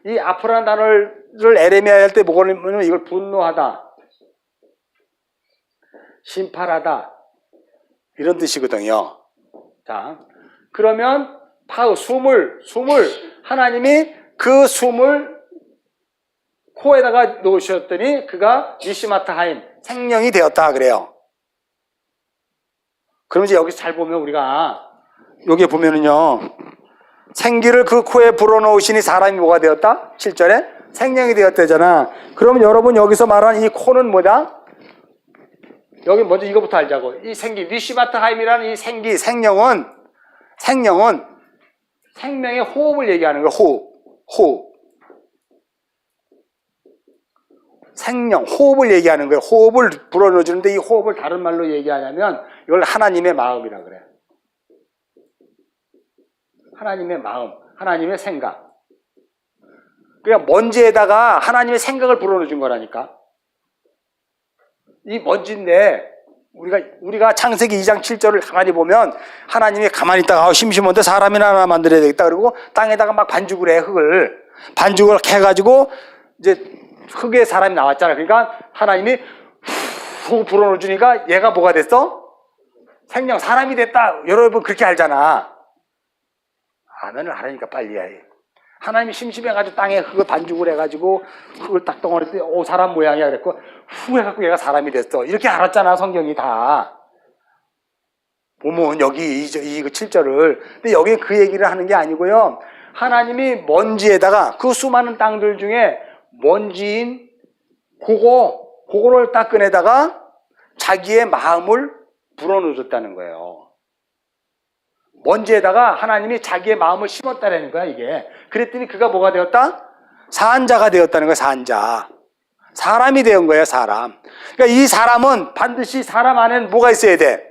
이 아프라는 단어를 에레미야 할 때 뭐냐면 이걸 분노하다, 심팔하다 이런 뜻이거든요. 자, 그러면 파우 숨을 하나님이 그 숨을 코에다가 놓으셨더니 그가 니시마타하임 생명이 되었다 그래요. 그럼 이제 여기서 잘 보면 우리가 여기 보면은요 생기를 그 코에 불어넣으시니 사람이 뭐가 되었다? 7절에 생명이 되었다잖아. 그러면 여러분 여기서 말하는 이 코는 뭐다? 여기 먼저 이거부터 알자고. 이 생기 니시마타하임이라는 이 생명은 생명의 호흡을 얘기하는 거예요. 호흡. 생명, 호흡을 얘기하는 거예요. 호흡을 불어넣어주는데 이 호흡을 다른 말로 얘기하냐면 이걸 하나님의 마음이라 그래요. 하나님의 마음, 하나님의 생각. 그러니까 먼지에다가 하나님의 생각을 불어넣어준 거라니까. 이 먼지인데 우리가 창세기 2장 7절을 가만히 보면 하나님이 가만히 있다가 심심한데 사람이나 하나 만들어야 되겠다 그러고 땅에다가 막 반죽을 해. 반죽을 해가지고 이제 흙에 사람이 나왔잖아. 그러니까 하나님이 후 불어넣어주니까 얘가 뭐가 됐어? 생명, 사람이 됐다. 여러분 그렇게 알잖아. 아멘을 하라니까 빨리 해. 하나님이 심심해가지고 땅에 흙을 반죽을 해가지고 흙을 딱 덩어리 때 사람 모양이야 그랬고 후 해갖고 얘가 사람이 됐어. 이렇게 알았잖아 성경이 다. 보면 여기 이 7절을. 근데 여기 그 얘기를 하는 게 아니고요. 하나님이 먼지에다가 그 수많은 땅들 중에 먼지인 그거를 딱 꺼내다가 자기의 마음을 불어넣어줬다는 거예요. 먼지에다가 하나님이 자기의 마음을 심었다는 거야 이게. 그랬더니 그가 뭐가 되었다? 사한자가 되었다는 거야. 사한자. 사람이 되은 거예요. 사람. 그러니까 이 사람은 반드시 사람 안에는 뭐가 있어야 돼?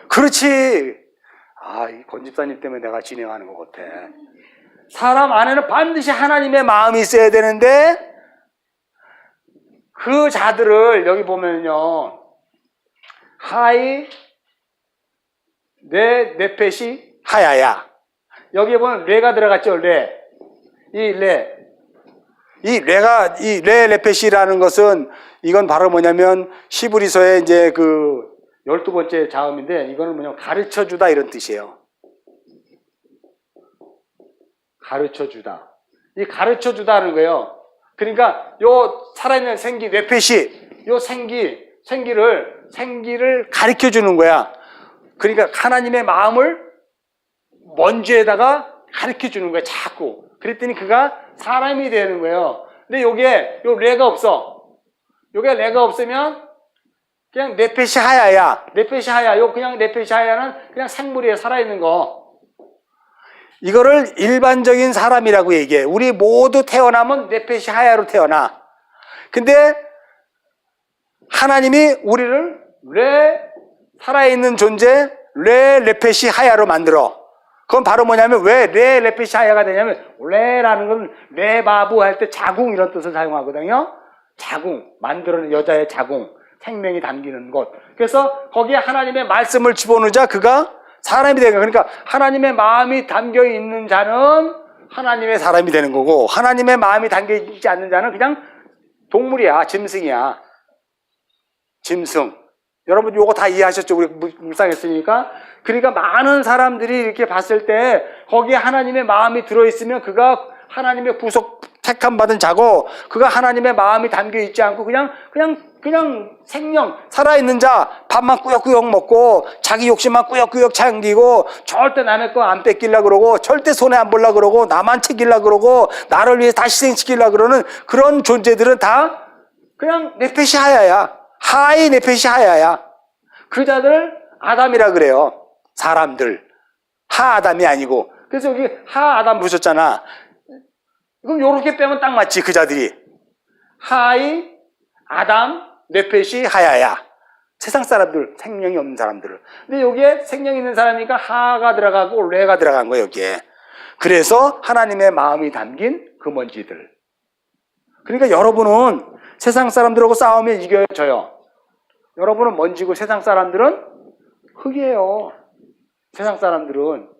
그렇지. 이 권집사님 때문에 내가 진행하는 것 같아. 사람 안에는 반드시 하나님의 마음이 있어야 되는데 그 자들을 여기 보면요 하이 내 네펫이 하야야. 여기에 보면 레가 들어갔죠. 이 레 네펫이라는 것은 이건 바로 뭐냐면 시브리서의 이제 그 12번째 자음인데 이거는 뭐냐면 가르쳐주다 이런 뜻이에요. 가르쳐주다. 이 가르쳐주다는 거예요. 그러니까 요 살아있는 생기 네펫이 요 생기를 가르쳐주는 거야. 그러니까 하나님의 마음을 먼지에다가 가르쳐주는 거야 자꾸. 그랬더니 그가 사람이 되는 거예요. 근데 요게 요 레가 없어. 요게 레가 없으면 그냥 네펫이 하야야. 네펫이 하야. 요 그냥 네펫이 하야는 그냥 생물이에요. 살아있는 거. 이거를 일반적인 사람이라고 얘기해. 우리 모두 태어나면 네펫이 하야로 태어나. 근데 하나님이 우리를 살아있는 존재 네펫이 하야로 만들어. 그건 바로 뭐냐면 왜 네펫이 하야가 되냐면 레라는 건 레바부 할 때 자궁 이런 뜻을 사용하거든요. 자궁, 만들어낸 여자의 자궁, 생명이 담기는 곳. 그래서 거기에 하나님의 말씀을 집어넣자 그가 사람이 되는 거야. 그러니까 하나님의 마음이 담겨 있는 자는 하나님의 사람이 되는 거고 하나님의 마음이 담겨 있지 않는 자는 그냥 동물이야. 짐승이야. 짐승. 여러분 요거 다 이해하셨죠? 우리 묵상했으니까. 그러니까 많은 사람들이 이렇게 봤을 때 거기에 하나님의 마음이 들어있으면 그가 하나님의 구속 택함 받은 자고 그가 하나님의 마음이 담겨 있지 않고 그냥 그냥 생명, 살아있는 자, 밥만 꾸역꾸역 먹고 자기 욕심만 꾸역꾸역 챙기고 절대 남의 거 안 뺏기려고 그러고 절대 손해 안 보려고 그러고 나만 챙기려고 그러고 나를 위해 다 희생시키려고 그러는 그런 존재들은 다 그냥 네페시 하야야. 하이 네페시 하야야. 그 자들 아담이라 그래요. 사람들. 하아담이 아니고. 그래서 여기 하아담 부르셨잖아. 그럼 요렇게 빼면 딱 맞지, 그 자들이. 하이, 아담, 네페시, 하야야. 세상 사람들, 생명이 없는 사람들을. 근데 여기에 생명이 있는 사람이니까 하가 들어가고 레가 들어간 거예요, 여기에. 그래서 하나님의 마음이 담긴 그 먼지들. 그러니까 여러분은 세상 사람들하고 싸우면 이겨요, 져요. 여러분은 먼지고 세상 사람들은 흙이에요. 세상 사람들은.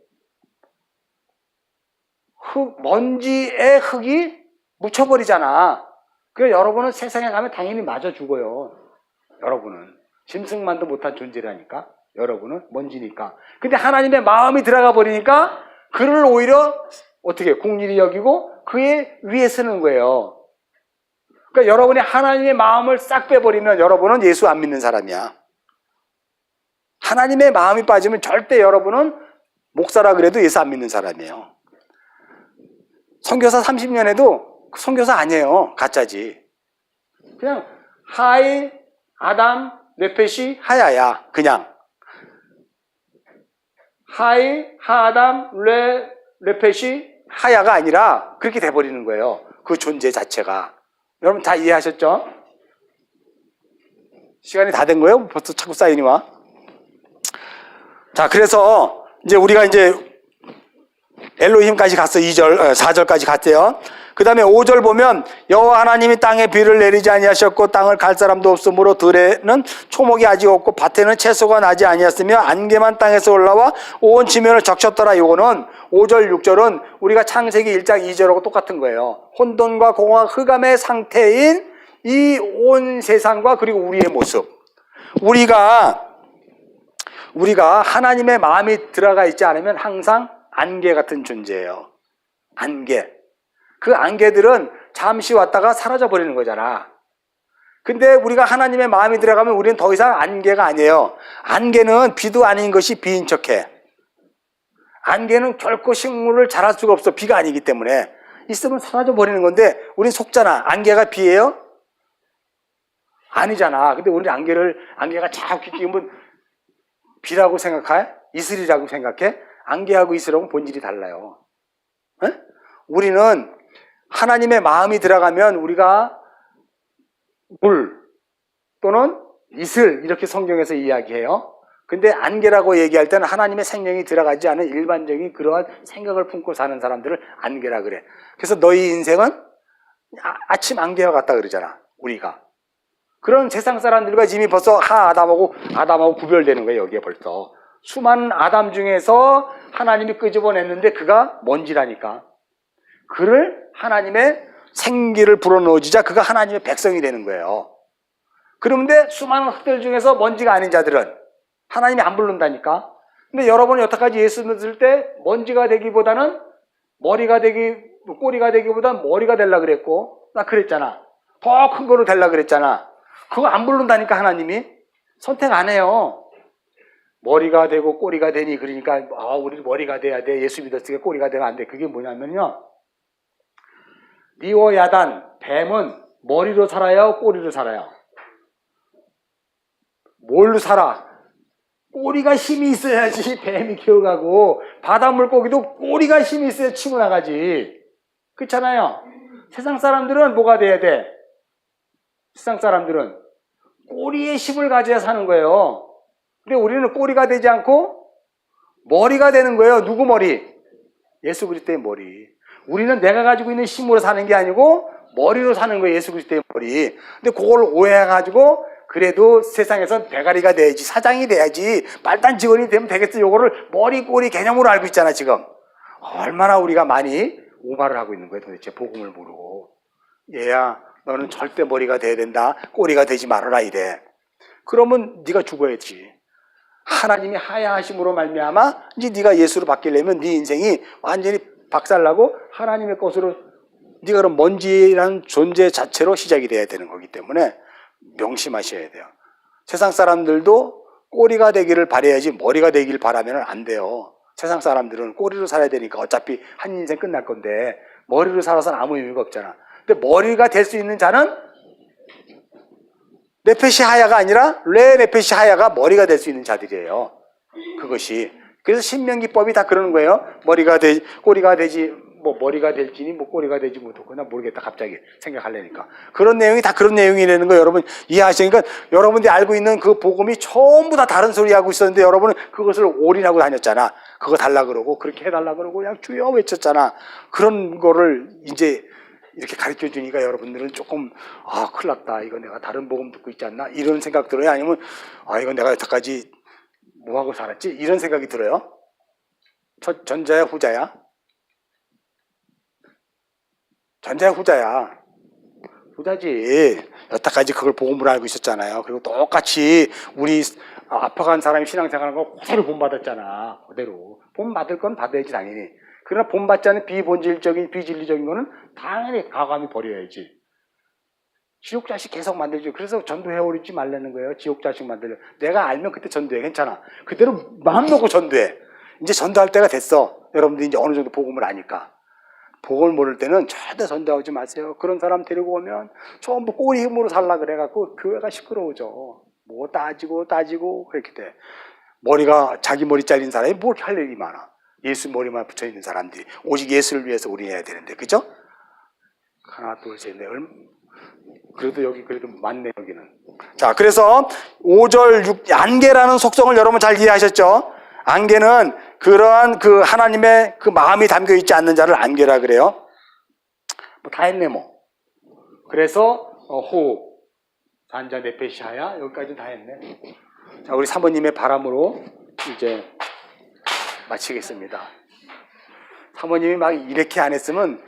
먼지에 흙이 묻혀버리잖아. 그래서 여러분은 세상에 가면 당연히 맞아 죽어요. 여러분은. 짐승만도 못한 존재라니까. 여러분은 먼지니까. 근데 하나님의 마음이 들어가 버리니까 그를 오히려 어떻게 공일이 여기고 그의 위에 서는 거예요. 그러니까 여러분이 하나님의 마음을 싹 빼버리면 여러분은 예수 안 믿는 사람이야. 하나님의 마음이 빠지면 절대 여러분은 목사라 그래도 예수 안 믿는 사람이에요. 선교사 30년 해도 선교사 아니에요. 가짜지. 그냥 하이, 아담, 네페시, 하야야. 그냥 하이, 하아담, 레페시, 하야가 아니라 그렇게 돼버리는 거예요. 그 존재 자체가. 여러분 다 이해하셨죠? 시간이 다 된 거예요? 벌써 자꾸 사인이 와. 자, 그래서 이제 우리가 이제 엘로힘까지 갔어. 4절까지 갔대요. 그 다음에 5절 보면 여호와 하나님이 땅에 비를 내리지 아니하셨고 땅을 갈 사람도 없으므로 들에는 초목이 아직 없고 밭에는 채소가 나지 아니하였으며 안개만 땅에서 올라와 온 지면을 적셨더라. 이거는 5절 6절은 우리가 창세기 1장 2절하고 똑같은 거예요. 혼돈과 공허와 흑암의 상태인 이 온 세상과 그리고 우리의 모습. 우리가 하나님의 마음이 들어가 있지 않으면 항상 안개 같은 존재예요. 안개. 그 안개들은 잠시 왔다가 사라져 버리는 거잖아. 근데 우리가 하나님의 마음이 들어가면 우리는 더 이상 안개가 아니에요. 안개는 비도 아닌 것이 비인 척해. 안개는 결코 식물을 자랄 수가 없어. 비가 아니기 때문에. 있으면 사라져 버리는 건데 우린 속잖아. 안개가 비예요? 아니잖아. 근데 우리 안개가 자꾸 끼우면 비라고 생각해? 이슬이라고 생각해? 안개하고 이슬하고 본질이 달라요. 에? 우리는 하나님의 마음이 들어가면 우리가 물 또는 이슬 이렇게 성경에서 이야기해요. 근데 안개라고 얘기할 때는 하나님의 생명이 들어가지 않은 일반적인 그러한 생각을 품고 사는 사람들을 안개라 그래. 그래서 너희 인생은 아침 안개와 같다 그러잖아. 우리가. 그런 세상 사람들과 이미 벌써 아담하고 구별되는 거예요. 여기에 벌써. 수많은 아담 중에서 하나님이 끄집어냈는데 그가 먼지라니까. 그를 하나님의 생기를 불어넣어주자 그가 하나님의 백성이 되는 거예요. 그런데 수많은 흙들 중에서 먼지가 아닌 자들은 하나님이 안 부른다니까. 근데 여러분이 여태까지 예수 믿을 때 먼지가 되기보다는 꼬리가 되기보다는 머리가 되려고 그랬고, 나 그랬잖아. 더 큰 거로 되려고 그랬잖아. 그거 안 부른다니까 하나님이. 선택 안 해요. 머리가 되고 꼬리가 되니 그러니까 우리 머리가 돼야 돼. 예수 믿었으니까 꼬리가 되면 안 돼. 그게 뭐냐면요. 리오야단, 뱀은 머리로 살아요? 꼬리로 살아요? 뭘로 살아? 꼬리가 힘이 있어야지 뱀이 기어가고 바닷물고기도 꼬리가 힘이 있어야 치고 나가지. 그렇잖아요. 세상 사람들은 뭐가 돼야 돼? 세상 사람들은 꼬리에 힘을 가져야 사는 거예요. 근데 우리는 꼬리가 되지 않고 머리가 되는 거예요. 누구 머리? 예수 그리스도의 머리. 우리는 내가 가지고 있는 힘으로 사는 게 아니고 머리로 사는 거예요. 예수 그리스도의 머리. 근데 그걸 오해해가지고 그래도 세상에선 대가리가 돼야지, 사장이 돼야지, 말단 직원이 되면 되겠어. 요거를 머리 꼬리 개념으로 알고 있잖아 지금. 얼마나 우리가 많이 오바를 하고 있는 거예요. 도대체 복음을 모르고. 얘야 너는 절대 머리가 돼야 된다. 꼬리가 되지 말아라 이래. 그러면 네가 죽어야지. 하나님이 하야하심으로 말미암아 이제 네가 예수로 바뀌려면 네 인생이 완전히 박살나고 하나님의 것으로 네가 그럼 먼지라는 존재 자체로 시작이 돼야 되는 거기 때문에 명심하셔야 돼요. 세상 사람들도 꼬리가 되기를 바라야지 머리가 되기를 바라면 안 돼요. 세상 사람들은 꼬리로 살아야 되니까 어차피 한 인생 끝날 건데 머리로 살아서는 아무 의미가 없잖아. 근데 머리가 될 수 있는 자는 네페시 하야가 아니라 레 네페시 하야가 머리가 될 수 있는 자들이에요. 그것이. 그래서 신명기법이 다 그러는 거예요. 꼬리가 되지, 뭐 머리가 될지니 뭐 꼬리가 되지 못하거나 모르겠다. 갑자기 생각하려니까. 그런 내용이 다 그런 내용이라는 거 여러분 이해하시니까 여러분들이 알고 있는 그 복음이 전부 다 다른 소리 하고 있었는데 여러분은 그것을 올인하고 다녔잖아. 그거 달라 그러고 그렇게 해달라 그러고 그냥 주여 외쳤잖아. 그런 거를 이제 이렇게 가르쳐 주니까 여러분들은 조금 큰일 났다. 이거 내가 다른 복음 듣고 있지 않나? 이런 생각 들어요? 아니면 이거 내가 여태까지 뭐하고 살았지? 이런 생각이 들어요? 전자야 후자야? 전자야 후자야? 후자지. 여태까지 그걸 복음으로 알고 있었잖아요. 그리고 똑같이 우리 아파간 사람이 신앙생활하는 거 그대로 본받았잖아. 그대로. 본받을 건 받아야지 당연히. 그러나 본받지 않은 비본질적인 비진리적인 거는 당연히 가감히 버려야지. 지옥자식 계속 만들죠. 그래서 전도해오리지 말라는 거예요. 지옥자식 만들려. 내가 알면 그때 전도해. 괜찮아. 그대로 마음 놓고 전도해. 이제 전도할 때가 됐어. 여러분들이 이제 어느 정도 복음을 아니까. 복음을 모를 때는 절대 전도하지 마세요. 그런 사람 데리고 오면 전부 꼬리 힘으로 살라 그래갖고 교회가 시끄러워져. 뭐 따지고 그렇게 돼. 자기 머리 잘린 사람이 뭘 할 일이 많아. 예수 머리만 붙여있는 사람들이. 오직 예수를 위해서 올인해야 되는데. 그죠? 하나, 둘, 셋, 넷. 그래도 맞네, 여기는. 자, 그래서 5절 6, 안개라는 속성을 여러분 잘 이해하셨죠? 안개는 그러한 그 하나님의 그 마음이 담겨 있지 않는 자를 안개라 그래요. 뭐 다 했네, 뭐. 그래서, 호흡, 산자, 네페시아야, 여기까지는 다 했네. 자, 우리 사모님의 바람으로 이제 마치겠습니다. 사모님이 막 이렇게 안 했으면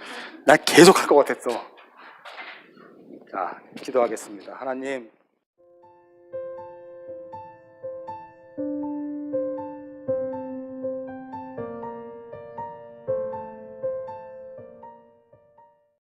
나 계속 할 것 같았어. 자, 기도하겠습니다. 하나님.